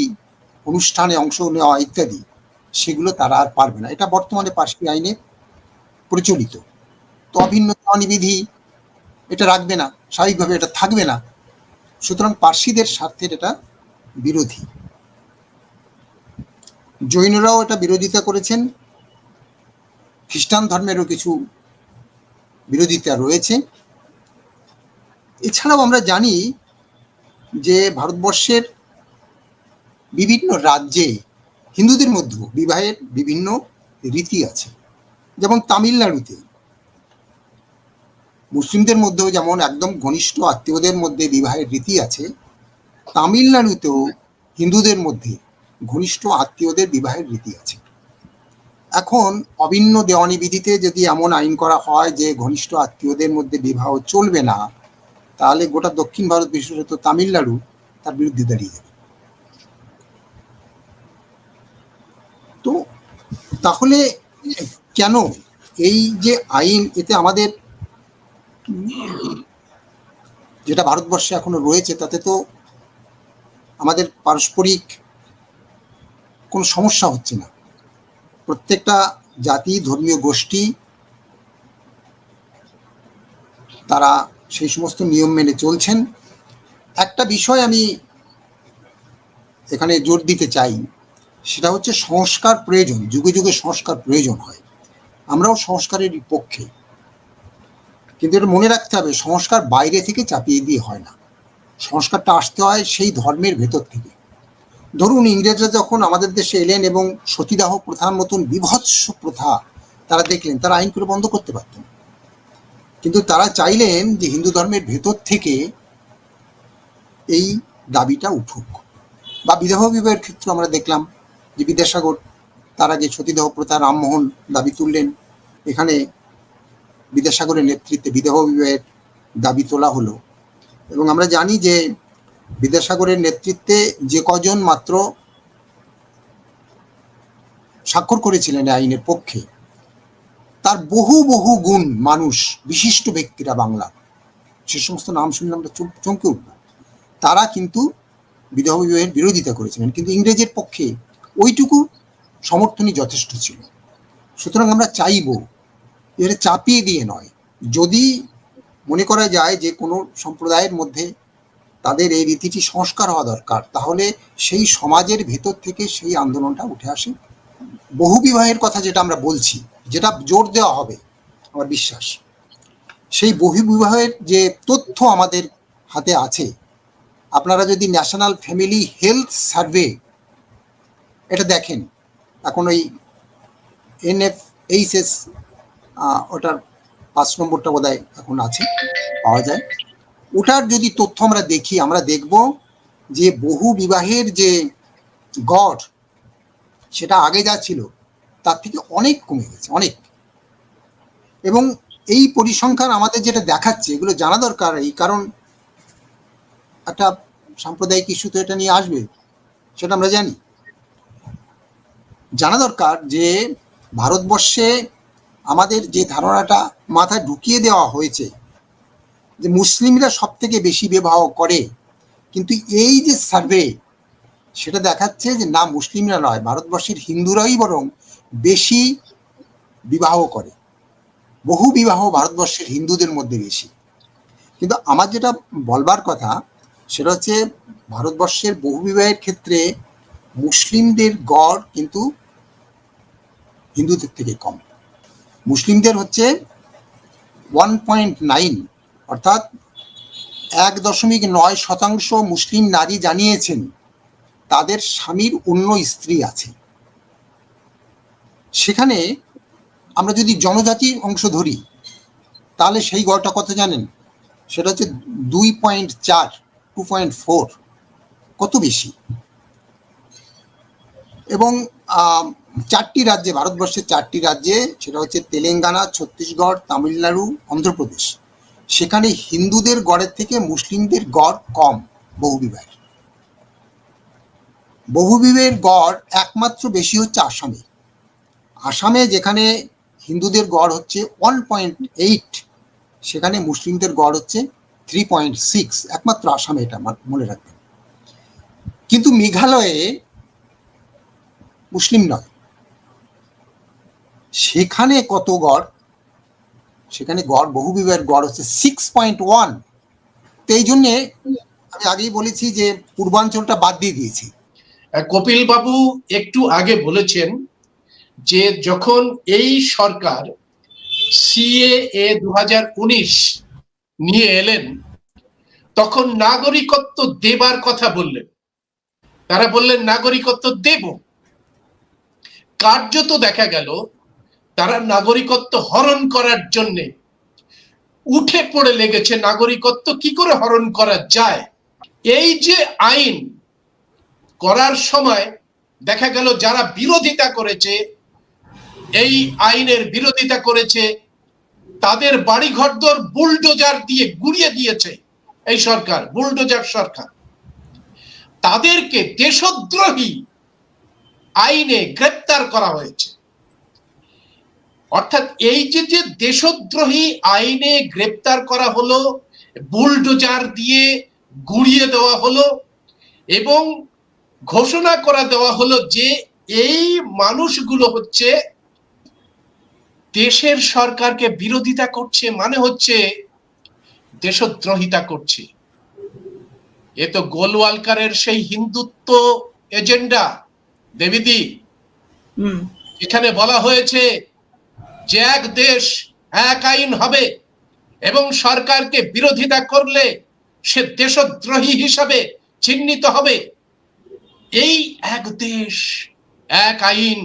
B: অনুষ্ঠানে অংশ নেওয়া ইত্যাদি, সেগুলো তারা আর পারবে না। এটা বর্তমানে পার্সি আইনে প্রচলিত। তো অভিন্ন দেওয়ানি বিধি এটা রাখবে না, স্বাভাবিকভাবে এটা থাকবে না, সুতরাং পার্সিদের স্বার্থের এটা বিরোধী। জৈনরাও এটা বিরোধিতা করেছেন, খ্রিস্টান ধর্মেরও কিছু বিরোধিতা রয়েছে। এছাড়াও আমরা জানি যে ভারতবর্ষের বিভিন্ন রাজ্যে হিন্দুদের মধ্যেও বিবাহের বিভিন্ন রীতি আছে। যেমন তামিলনাড়ুতে মুসলিমদের মধ্যেও যেমন একদম ঘনিষ্ঠ আত্মীয়দের মধ্যে বিবাহের রীতি আছে, তামিলনাড়ুতেও হিন্দুদের মধ্যে ঘনিষ্ঠ আত্মীয়দের বিবাহের রীতি আছে। এখন অভিন্ন দেওয়ানি বিধিতে যদি এমন আইন করা হয় যে ঘনিষ্ঠ আত্মীয়দের মধ্যে বিবাহ চলবে না, তাহলে গোটা দক্ষিণ ভারত, বিশেষত তামিলনাড়ু, তার বিরুদ্ধে দাঁড়িয়ে যাবে। তো তাহলে কেন এই যে আইন, এতে আমাদের যেটা ভারতবর্ষে এখনো রয়েছে তাতে তো আমাদের পারস্পরিক কোনো সমস্যা হচ্ছে না। প্রত্যেকটা জাতি, ধর্মীয় গোষ্ঠী তারা সেই সমস্ত নিয়ম মেনে চলছেন। একটা বিষয় আমি এখানে জোর দিতে চাই, সেটা হচ্ছে সংস্কার প্রয়োজন, যুগে যুগে সংস্কার প্রয়োজন হয়, আমরাও সংস্কারের পক্ষে। কিন্তু এটা মনে রাখতে হবে, সংস্কার বাইরে থেকে চাপিয়ে দিয়ে হয় না, সংস্কারটা আসতে হয় সেই ধর্মের ভেতর থেকে। ধরুন ইংরেজরা যখন আমাদের দেশে এলেন এবং সতীদাহ প্রথার মতন বিভৎস প্রথা তারা দেখলেন, তারা আইন করে বন্ধ করতে পারতেন, কিন্তু তারা চাইলেন যে হিন্দু ধর্মের ভেতর থেকে এই দাবিটা উঠুক। বা বিধবা বিবাহের ক্ষেত্রে আমরা দেখলাম যে বিদ্যাসাগর, তারা যে সতীদাহ প্রথা, রামমোহন দাবি তুললেন, এখানে বিদ্যাসাগরের নেতৃত্বে বিধবা বিবাহের দাবি তোলা হলো। এবং আমরা জানি যে বিদ্যাসাগরের নেতৃত্বে যে কজন মাত্র স্বাক্ষর করেছিলেন আইনের পক্ষে, তার বহু বহু গুণ মানুষ, বিশিষ্ট ব্যক্তিরা, বাংলার সে সমস্ত নাম শুনলে আমরা চমকে উঠব, তারা কিন্তু বিধবা বিবাহের বিরোধিতা করেছিলেন, কিন্তু ইংরেজের পক্ষে ওইটুকু সমর্থনই যথেষ্ট ছিল। সুতরাং আমরা চাইব এটা চাপিয়ে দিয়ে নয়, যদি মনে করা যায় যে কোনো সম্প্রদায়ের মধ্যে তাদের এই রীতিটি সংস্কার হওয়া দরকার, তাহলে সেই সমাজের ভেতর থেকে সেই আন্দোলনটা উঠে আসে। বহু বিবাহের কথা যেটা আমরা বলছি, যেটা জোর দেওয়া হবে, আমার বিশ্বাস সেই বহু বিবাহের যে তথ্য আমাদের হাতে আছে, আপনারা যদি ন্যাশনাল ফ্যামিলি হেলথ সার্ভে এটা দেখেন, এখন ওই NFHS ওটার 5 নম্বরটা বোধহয় এখন আছে, পাওয়া যায়, ওটার যদি তথ্য আমরা দেখি, আমরা দেখব যে বহু বিবাহের যে গড়, সেটা আগে যা ছিল তার থেকে অনেক কমে গেছে, অনেক। এবং এই পরিসংখ্যান আমাদের যেটা দেখাচ্ছে, এগুলো জানা দরকার, এই কারণ একটা সাম্প্রদায়িক ইস্যু তো এটা নিয়ে আসবে, সেটা আমরা জানি। জানা দরকার যে ভারতবর্ষে আমাদের যে ধারণাটা মাথায় ঢুকিয়ে দেওয়া হয়েছে যে মুসলিমরা সব থেকে বেশি বিবাহ করে, কিন্তু এই যে সার্ভে সেটা দেখাচ্ছে যে না, মুসলিমরা নয়, ভারতবর্ষের হিন্দুরাই বরং বেশি বিবাহ করে, বহু বিবাহ ভারতবর্ষের হিন্দুদের মধ্যে বেশি। কিন্তু আমার যেটা বলবার কথা সেটা হচ্ছে ভারতবর্ষের বহু বিবাহের ক্ষেত্রে মুসলিমদের গড় কিন্তু হিন্দুদের থেকে কম। মুসলিমদের হচ্ছে 1.9, অর্থাৎ 1.9% মুসলিম নারী জানিয়েছেন তাদের স্বামীর অন্য স্ত্রী আছে। সেখানে আমরা যদি জনজাতির অংশ ধরি তাহলে সেই গড়টা কত জানেন? সেটা হচ্ছে 2.4, 2.4, কত বেশি। এবং 4টি রাজ্যে, ভারতবর্ষের 4টি রাজ্যে, সেটা হচ্ছে তেলেঙ্গানা, ছত্তিশগড়, তামিলনাড়ু, অন্ধ্রপ্রদেশ, সেখানে হিন্দুদের গড়ের থেকে মুসলিমদের গড় কম বহুবিবাহের। বহুবিবাহের গড় একমাত্র বেশি হচ্ছে আসামে। আসামে যেখানে হিন্দুদের গড় হচ্ছে 1.8, সেখানে মুসলিমদের গড় হচ্ছে 3.6, একমাত্র আসামে, এটা মনে রাখবেন। কিন্তু মেঘালয়ে মুসলিম নয়, সেখানে কত গড়? সেখানে গড়, বহুবিবাহের গড় হচ্ছে 6.1। তো এই জন্যে আমি আগেই বলেছি যে পূর্বাঞ্চলটা বাদ দিয়ে দিয়েছি।
D: কপিল বাবু একটু আগে বলেছেন যে যখন এই সরকার সিএএ 2019 নিয়ে এলেন তখন নাগরিকত্ব দেবার কথা বললেন। তারা বললেন নাগরিকত্ব দেব, কার্যত দেখা গেল তারা নাগরিকত্ব হরণ করার জন্য উঠে পড়ে লেগেছে। নাগরিকত্ব কি করে হরণ করা যায়, এই যে আইন করার সময় দেখা গেল যারা বিরোধিতা করেছে, এই আইনের বিরোধিতা করেছে, তাদের বাড়িঘরদোর বুলডোজার দিয়ে গুড়িয়ে দিয়েছে এই সরকার, বুলডোজার সরকার। তাদেরকে দেশদ্রোহী আইনে গ্রেপ্তার করা হয়েছে। অর্থাৎ এই যে যে দেশদ্রোহী আইনে গ্রেপ্তার করা হলো, বুলডোজার দিয়ে গুড়িয়ে দেওয়া হলো এবং ঘোষণা করা দেওয়া হলো যে এই মানুষগুলো হচ্ছে দেশের সরকারকে বিরোধিতা করছে, মানে হচ্ছে দেশদ্রোহিতা করছে। এ তো গোলওয়ালকারের সেই হিন্দুত্ব এজেন্ডা দেবীদি। এখানে বলা হয়েছে যে এক দেশ এক আইন হবে এবং সরকারকে বিরোধিতা করলে সে দেশদ্রোহী হিসাবে চিহ্নিত হবে। এই এক দেশ এক আইন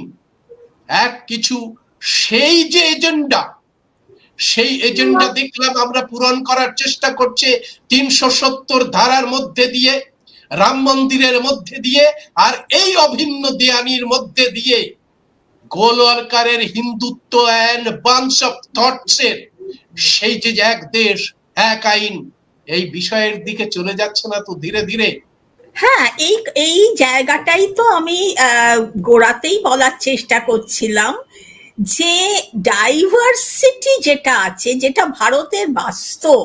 D: এক কিছু, সেই যে এজেন্ডা, সেই এজেন্ডা দেখলাম আমরা পূরণ করার চেষ্টা করছে 370 ধারার মধ্যে দিয়ে, রাম মন্দিরের মধ্যে দিয়ে, আর এই অভিন্ন দেয়ানির মধ্যে দিয়ে গোলওয়ালকারের হিন্দুত্ব এন্ড বাঞ্চ অফ থটসের সেই যে এক দেশ এক আইন, এই বিষয়ের দিকে চলে যাচ্ছে না তো ধীরে ধীরে?
A: হ্যাঁ, এই জায়গাটাই তো আমি গোড়াতেই বলার চেষ্টা করছিলাম যে ডাইভার্সিটি যেটা আছে, যেটা ভারতের বাস্তব,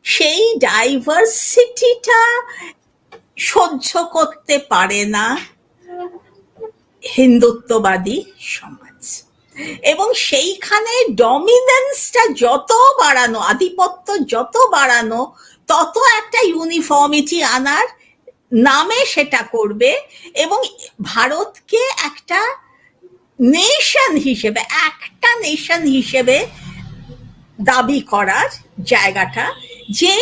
A: সেই ডাইভার্সিটিটা সহ্য করতে পারে না হিন্দুত্ববাদী সমাজ। এবং সেইখানে ডমিনেন্সটা যত বাড়ানো, আধিপত্য যত বাড়ানো, তত একটা ইউনিফর্মিটি আনার নামে সেটা করবে এবং ভারতকে একটা নেশন হিসেবে দাবি করার জায়গাটা, যে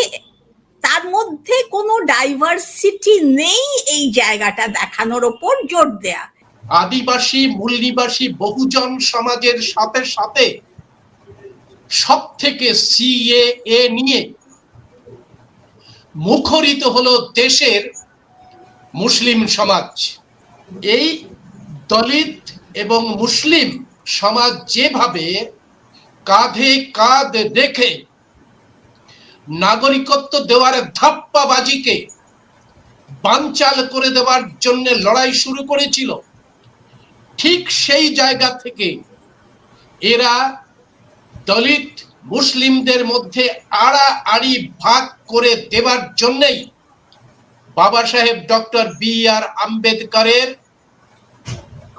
A: তার মধ্যে কোনো ডাইভার্সিটি নেই, এই জায়গাটা দেখানোর ওপর জোর দেয়া।
D: আদিবাসী মূল নিবাসী বহুজন সমাজের সাথে সাথে সব থেকে সিএএ নিয়ে মুখরিত হলো দেশের মুসলিম সমাজ। এই দলিত এবং মুসলিম সমাজ যেভাবে কাঁধে কাঁধ রেখে নাগরিকত্ব দেওয়ার ধাপ্পাবাজিকে বানচাল করে দেওয়ার জন্য লড়াই শুরু করেছিল, ঠিক সেই জায়গা থেকে এরা দলিত মুসলিমদের মধ্যে আড়াআড়ি ভাগ করে দেবার জন্যই বাবা সাহেব ডক্টর বি.আর. আম্বেদকরের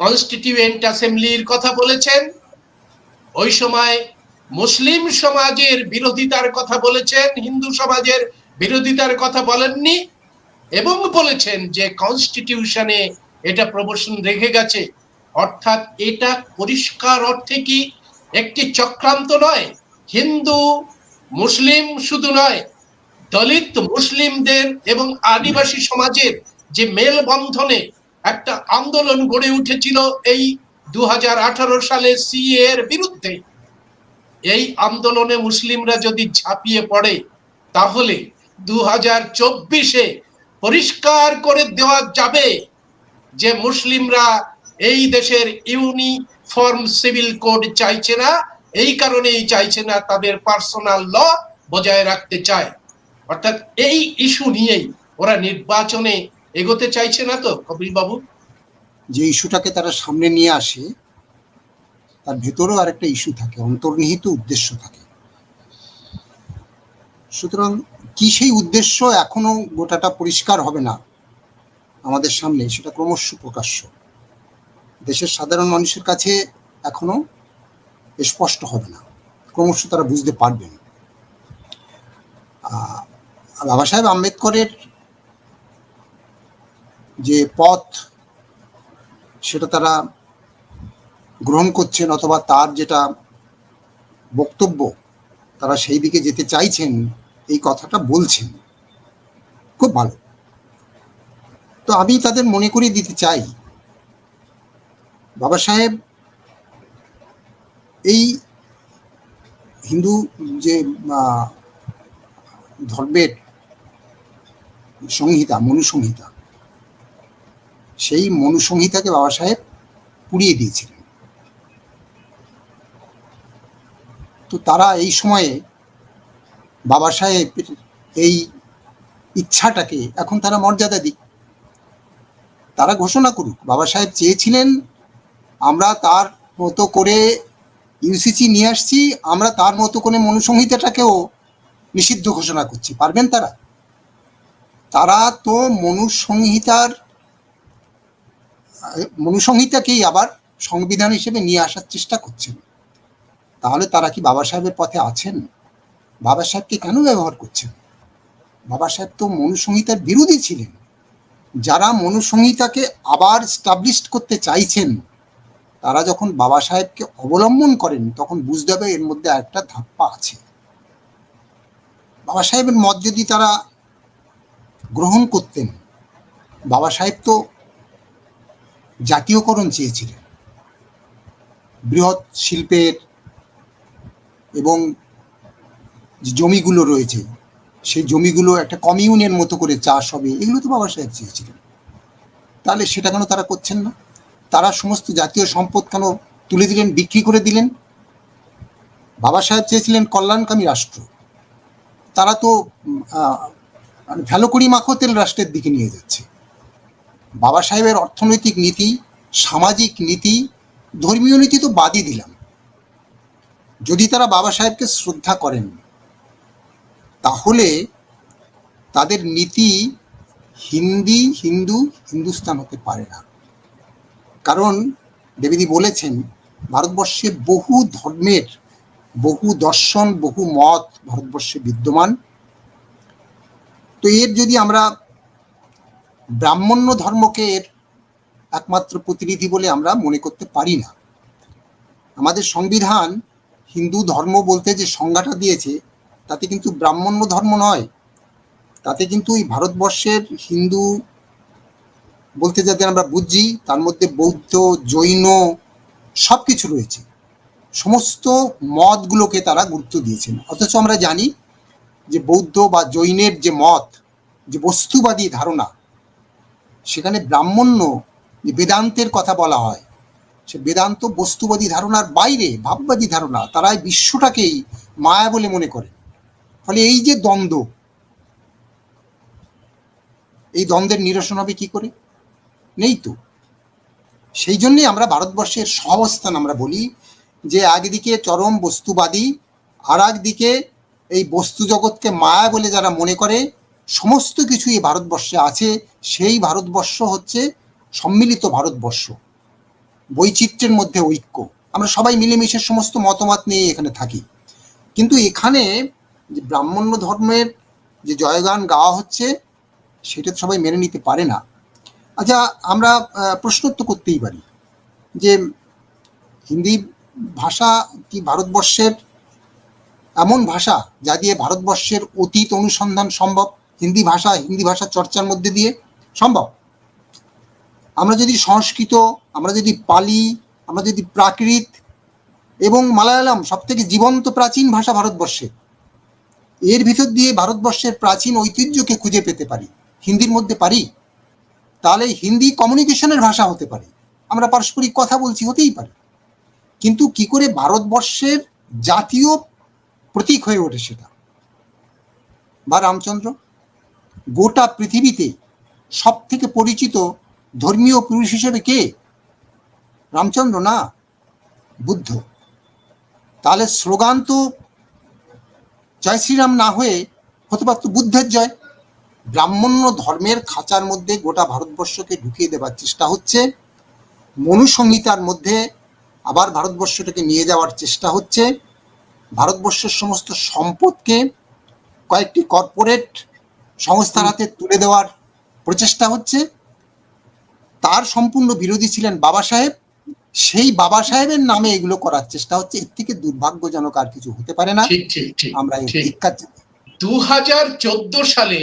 D: কনস্টিটিউয়েন্ট অ্যাসেম্বলির কথা বলেছেন। ওই সময় মুসলিম সমাজের বিরোধিতার কথা বলেছেন, হিন্দু সমাজের বিরোধিতার কথা বলেননি, এবং বলেছেন যে কনস্টিটিউশনে এটা প্রবর্তন রেখে গেছে। অর্থাৎ এটা পরিষ্কার অর্থে কি একটি চক্রান্ত নয়? হিন্দু মুসলিম শুধু নয়, দলিত মুসলিমদের এবং আদিবাসী সমাজের যে মেলবন্ধনে একটা আন্দোলন গড়ে উঠেছিল এই 2018 সালে সিএ এর বিরুদ্ধে, এই আন্দোলনে মুসলিমরা যদি ঝাঁপিয়ে পড়ে তাহলে 2024-এ পরিষ্কার করে দেওয়া যাবে যে মুসলিমরা এই দেশের ইউনিফর্ম সিভিল কোড চাইছে না, এই কারণেই চাইছে না, তাদের পার্সোনাল ল বজায় রাখতে চায়। অর্থাৎ এই ইস্যু নিয়েই ওরা নির্বাচনে এগোতে চাইছে না। তো কপিল বাবু,
B: যে ইস্যুটাকে তারা সামনে নিয়ে আসে তার ভেতরেও আরেকটা ইস্যু থাকে, অন্তর্নিহিত উদ্দেশ্য থাকে। সুতরাং কি সেই উদ্দেশ্য এখনো গোটাটা পরিষ্কার হবে না আমাদের সামনে, সেটা ক্রমশ প্রকাশ্য। দেশের সাধারণ মানুষের কাছে এখনো স্পষ্ট হবে না, ক্রমশ তারা বুঝতে পারবেন। বাবা সাহেব আম্বেদকরের যে পথ সেটা তারা গ্রহণ করছেন, অথবা তার যেটা বক্তব্য তারা সেই দিকে যেতে চাইছেন, এই কথাটা বলছেন, খুব ভালো। তো আমি তাদের মনে করিয়ে দিতে চাই, বাবা সাহেব এই হিন্দু যে ধর্মের সংহিতা, মনুসংহিতা, সেই মনুসংহিতাকে বাবা সাহেব পুড়িয়ে দিয়েছিলেন। তো তারা এই সময়ে বাবা সাহেবের এই ইচ্ছাটাকে এখন তারা মর্যাদা দিক, তারা ঘোষণা করুক। বাবা সাহেব চেয়েছিলেন আমরা তার মতো করে ইউসিসি নিয়ে আসছি, আমরা তার মতো করে মনুসংহিতাটাকেও নিষিদ্ধ ঘোষণা করছি। পারবেন তারা? তারা তো মনুসংহিতাকেই আবার সংবিধান হিসেবে নিয়ে আসার চেষ্টা করছেন। তাহলে তারা কি বাবা সাহেবের পথে আছেন? বাবা সাহেবকে কেন ব্যবহার করছেন? বাবা সাহেব তো মনুসংহিতার বিরোধী ছিলেন। যারা মনুসংহিতাকে আবার স্টাবলিশড করতে চাইছেন, তারা যখন বাবা সাহেবকে অবলম্বন করেন তখন বুঝতে হবে এর মধ্যে একটা ধাপ্পা আছে। বাবা সাহেবের মত যদি তারা গ্রহণ করতেন, বাবা সাহেব তো জাতীয়করণ চেয়েছিলেন, বৃহৎ শিল্পের এবং যে জমিগুলো রয়েছে সেই জমিগুলো একটা কমিউনের মতো করে চাষ হবে, এগুলো তো বাবা সাহেব চেয়েছিলেন। তাহলে সেটা কেন তারা করছেন না? তারা সমস্ত জাতীয় সম্পদ কেন তুলে দিলেন, বিক্রি করে দিলেন? বাবা সাহেব চেয়েছিলেন কল্যাণকামী রাষ্ট্র, তারা তো ভ্যালুকড়ি মাখতেল রাষ্ট্রের দিকে নিয়ে যাচ্ছে। বাবা সাহেবের অর্থনৈতিক নীতি, সামাজিক নীতি, ধর্মীয় নীতি তো বাদই দিলাম, যদি তারা বাবা সাহেবকে শ্রদ্ধা করেন তাহলে তাদের নীতি হিন্দুস্তান হতে পারে না। কারণ দেবীদি বলেছেন ভারতবর্ষে বহু ধর্মের, বহু দর্শন, বহু মত ভারতবর্ষে বিদ্যমান। তো এর যদি আমরা ব্রাহ্মণ্য ধর্মকে এর একমাত্র প্রতিনিধি বলে আমরা মনে করতে পারি না। আমাদের সংবিধান হিন্দু ধর্ম বলতে যে সংজ্ঞাটা দিয়েছে তাতে কিন্তু ব্রাহ্মণ্য ধর্ম নয়, তাতে কিন্তু এই ভারতবর্ষের হিন্দু বলতে যাদের আমরা বুঝি তার মধ্যে বৌদ্ধ, জৈন সব কিছু রয়েছে, সমস্ত মতগুলোকে তারা গুরুত্ব দিয়েছেন। অথচ আমরা জানি যে বৌদ্ধ বা জৈনের যে মত, যে বস্তুবাদী ধারণা, সেখানে ব্রাহ্মণ্য যে বেদান্তের কথা বলা হয়, সে বেদান্ত বস্তুবাদী ধারণার বাইরে, ভাববাদী ধারণা। তারা এই বিশ্বটাকেই মায়া বলে মনে করে। ফলে এই যে দ্বন্দ্ব, এই দ্বন্দ্বের নিরসন হবে কি করে? নেই তো। সেই জন্যই আমরা ভারতবর্ষের সহাবস্থান আমরা বলি যে একদিকে চরম বস্তুবাদী, আর একদিকে এই বস্তু জগৎকে মায়া বলে যারা মনে করে, সমস্ত কিছু এই ভারতবর্ষে আছে। সেই ভারতবর্ষ হচ্ছে সম্মিলিত ভারতবর্ষ, বৈচিত্র্যের মধ্যে ঐক্য। আমরা সবাই মিলেমিশে সমস্ত মতামত নিয়ে এখানে থাকি। কিন্তু এখানে যে ব্রাহ্মণ্য ধর্মের যে জয়গান গাওয়া হচ্ছে সেটা সবাই মেনে নিতে পারে না। আচ্ছা, আমরা প্রশ্ন তো করতেই পারি যে হিন্দি ভাষা কি ভারতবর্ষের এমন ভাষা যা দিয়ে ভারতবর্ষের অতীত অনুসন্ধান সম্ভব? হিন্দি ভাষা চর্চার মধ্যে দিয়ে সম্ভব? আমরা যদি সংস্কৃত, আমরা যদি পালি, আমরা যদি প্রাকৃত এবং মালায়ালাম, সব থেকে জীবন্ত প্রাচীন ভাষা ভারতবর্ষে, এর ভিতর দিয়ে ভারতবর্ষের প্রাচীন ঐতিহ্যকে খুঁজে পেতে পারি, হিন্দির মধ্যে পারি, তাহলে হিন্দি কমিউনিকেশনের ভাষা হতে পারে, আমরা পারস্পরিক কথা বলছি, হতেই পারে। কিন্তু কি করে ভারতবর্ষের জাতীয় প্রতীক হয়ে ওঠে সেটা? বা রামচন্দ্র গোটা পৃথিবীতে সব থেকে পরিচিত ধর্মীয় পুরুষ হিসেবে কে? রামচন্দ্র না, বুদ্ধ। তাহলে স্লোগান তো জয় শ্রীরাম না হয়ে হতে পারত বুদ্ধের জয়। ব্রাহ্মণ্য ধর্মের খাঁচার মধ্যে গোটা ভারতবর্ষকে ঢুকিয়ে দেওয়ার চেষ্টা হচ্ছে, মনুসংহিতার মধ্যে আবার ভারতবর্ষটাকে নিয়ে যাওয়ার চেষ্টা হচ্ছে, ভারতবর্ষের সমস্ত সম্পদকে কয়েকটি কর্পোরেট সংস্থার হাতে তুলে দেওয়ার প্রচেষ্টা হচ্ছে। তার সম্পূর্ণ বিরোধী ছিলেন বাবা সাহেব, সেই বাবা সাহেবের নামে এগুলো করার চেষ্টা হচ্ছে। এর থেকে দুর্ভাগ্যজনক আর কিছু হতে পারে না। আমরা এই ধিক্কার জানাই।
D: 2014 সালে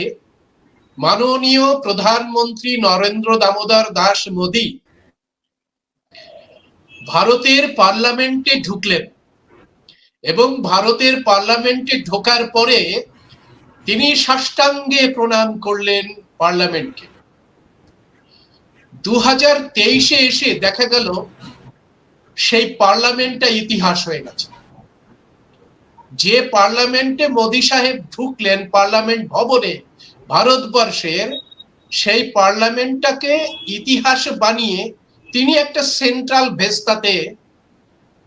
D: মাননীয় প্রধানমন্ত্রী নরেন্দ্র দামোদর দাস মোদী ভারতের পার্লামেন্টে ঢুকলেন এবং ভারতের পার্লামেন্টে ঢোকার পরে তিনি সাষ্টাঙ্গে প্রণাম করলেন পার্লামেন্টকে। 2023-এ এসে দেখা গেল সেই পার্লামেন্টটা ইতিহাস হয়ে গেছে। যে পার্লামেন্টে মোদী সাহেব ঢুকলেন, পার্লামেন্ট ভবনে ভারতবর্ষের, সেই পার্লামেন্টটাকে ইতিহাস বানিয়ে তিনি একটা সেন্ট্রাল ভেস্তাতে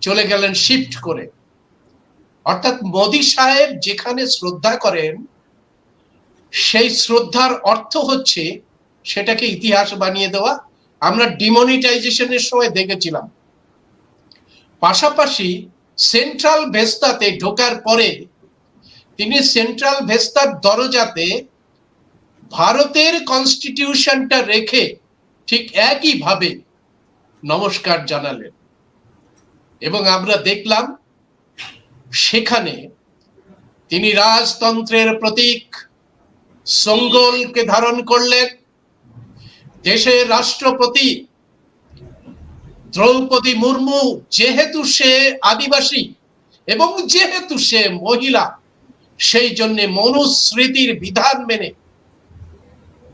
D: চলে গেলেন শিফট করে। অর্থাৎ মোদী সাহেব যেখানে শ্রদ্ধা করেন, সেই শ্রদ্ধার অর্থ হচ্ছে সেটাকে ইতিহাস বানিয়ে দেওয়া। আমরা ডিমনিটাইজেশনের সময় দেখেছিলাম। পাশাপাশি সেন্ট্রাল ভেস্তাতে ঢোকার পরে তিনি সেন্ট্রাল ভেস্তার দরজাতে ভারতের কনস্টিটিউশনটা রেখে ঠিক একইভাবে নমস্কার জানালেন এবং আমরা দেখলাম সেখানে তিনি রাজতন্ত্রের প্রতীক সঙ্গলকে ধারণ করলেন। দেশের রাষ্ট্রপতি দ্রৌপদী মুর্মু, যেহেতু সে আদিবাসী এবং যেহেতু সে মহিলা, সেই জন্য মনুস্মৃতির বিধান মেনে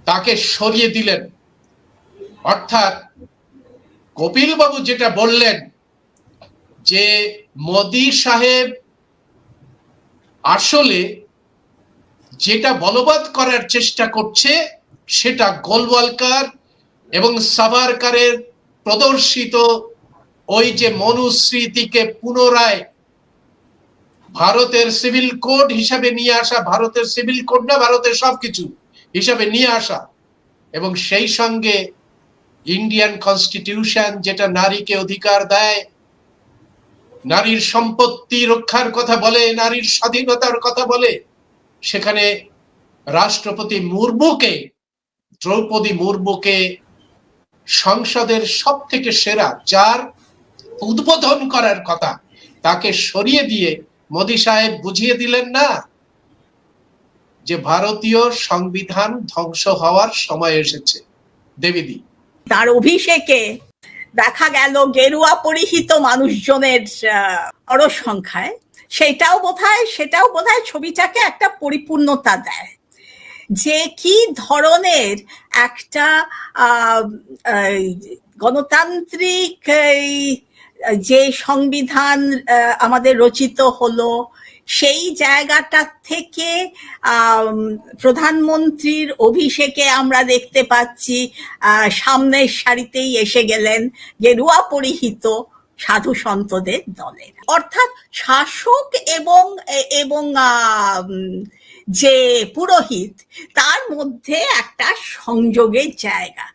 D: তাকে সরিয়ে দিলেন। অর্থাৎ কপিল বাবু যেটা বললেন যে মোদী সাহেব আসলে যেটা বলবৎ করার চেষ্টা করছে সেটা গোলওয়ালকার এবং সাভারকারের প্রদর্শিত ওই যে মনুস্মৃতিকে পুনরায় ভারতের সিভিল কোড হিসাবে নিয়ে আসা, ভারতের সিভিল কোড না, ভারতের সবকিছু হিসাবে নিয়ে আসা, এবং সেই সঙ্গে ইন্ডিয়ান কনস্টিটিউশন যেটা নারীকে অধিকার দেয়, নারীর সম্পত্তি রক্ষার কথা বলে, নারীর স্বাধীনতার কথা বলে, সেখানে রাষ্ট্রপতি মুর্মুকে, দ্রৌপদী মুর্মুকে সংসদের সব থেকে সেরা, যার উদ্বোধন করার কথা, তাকে সরিয়ে দিয়ে মোদী সাহেব বুঝিয়ে দিলেন না যে ভারতীয় সংবিধান ধ্বংস হওয়ার সময় এসেছে। দেবীদি,
A: তার অভিষেকে দেখা গেল গেরুয়া পরিহিত মানুষজনের বড় সংখ্যায়, সেটাও বোধহয় ছবিটাকে একটা পরিপূর্ণতা দেয় যে কি ধরনের একটা গণতান্ত্রিক যে সংবিধান আমাদের রচিত হলো, সেই জায়গাটা থেকে প্রধানমন্ত্রীর অভিষেকে আমরা দেখতে পাচ্ছি সামনের সারিতেই এসে গেলেন গেরুয়া পরিহিত সাধু সন্তদের দলের। অর্থাৎ শাসক এবং যে পুরোহিত, তার মধ্যে একটা সংযোগের জায়গা,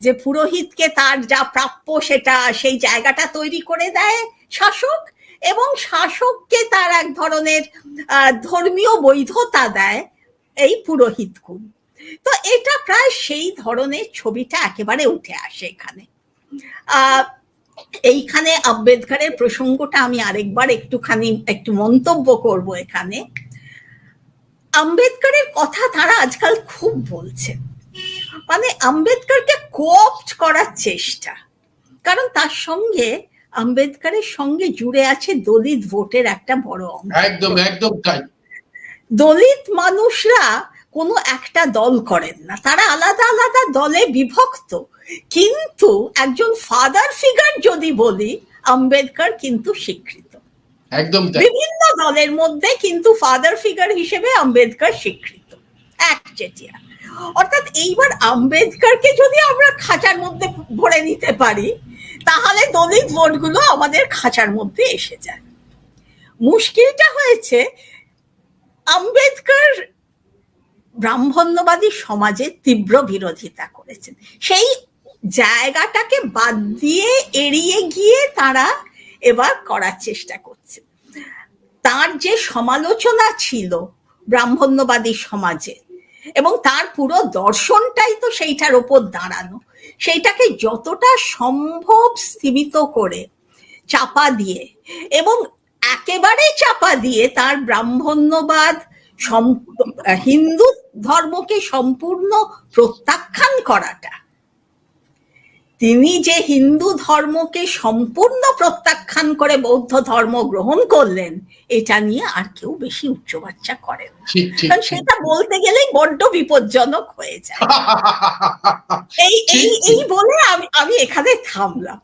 A: যে পুরোহিতকে তার যা প্রাপ্য সেটা, সেই জায়গাটা তৈরি করে দেয় শাসক, এবং শাসককে তার এক ধরনের ধর্মীয় বৈধতা দেয় এই পুরোহিতকুল। তো এটা প্রায় সেই ধরনের ছবিটা একেবারে উঠে আসে এখানে। এইখানে আম্বেদকরের প্রসঙ্গটা আমি আরেকবার একটু মন্তব্য করব। এখানে আম্বেদকরের কথা তারা আজকাল খুব বলছেন, মানে আম্বেদকরকে কোঅপ্ট করার চেষ্টা। কারণ তার সঙ্গে আম্বেদকরের সঙ্গে জুড়ে আছে দলিত ভোটের একটা বড় অংশ।
D: একদম একদম তাই।
A: দলিত মানুষরা কোনো একটা দল করেন না, তারা আলাদা আলাদা দলে বিভক্ত, কিন্তু একজন ফাদার ফিগার যদি বলি, আম্বেদকর কিন্তু স্বীকৃত।
D: একদম তাই।
A: বিভিন্ন দলের মধ্যে কিন্তু ফাদার ফিগার হিসেবে আম্বেদকর স্বীকৃত, একচেটিয়া। অর্থাৎ এইবার আম্বেদকরকে যদি আমরা খাঁচার মধ্যে ভরে নিতে পারি, তাহলে দলিত ভোটগুলো আমাদের খাঁচার মধ্যে এসে যায়। মুশকিলটা হয়েছে আম্বেদকর ব্রাহ্মণ্যবাদী সমাজে তীব্র বিরোধিতা করেছেন। সেই জায়গাটাকে বাদ দিয়ে এড়িয়ে গিয়ে তারা এবার করার চেষ্টা করছে। তার যে সমালোচনা ছিল ব্রাহ্মণ্যবাদী সমাজে, এবং তার পুরো দর্শনটাই তো সেইটার ওপর দাঁড়ানো, সেইটাকে যতটা সম্ভব সীমিত করে চাপা দিয়ে, এবং একেবারে চাপা দিয়ে তার ব্রাহ্মণ্যবাদ, হিন্দু ধর্মকে সম্পূর্ণ প্রত্যাখ্যান করাটা, তিনি যে হিন্দু ধর্মকে সম্পূর্ণ প্রত্যাখ্যান করে বৌদ্ধ ধর্ম গ্রহণ করলেন, এটা নিয়ে আর কেউ বেশি উচ্চবাচ্চা করেন না। কারণ সেটা বলতে গেলেই বড্ড বিপজ্জনক হয়ে যায়। এই বলে আমি এখানে থামলাম।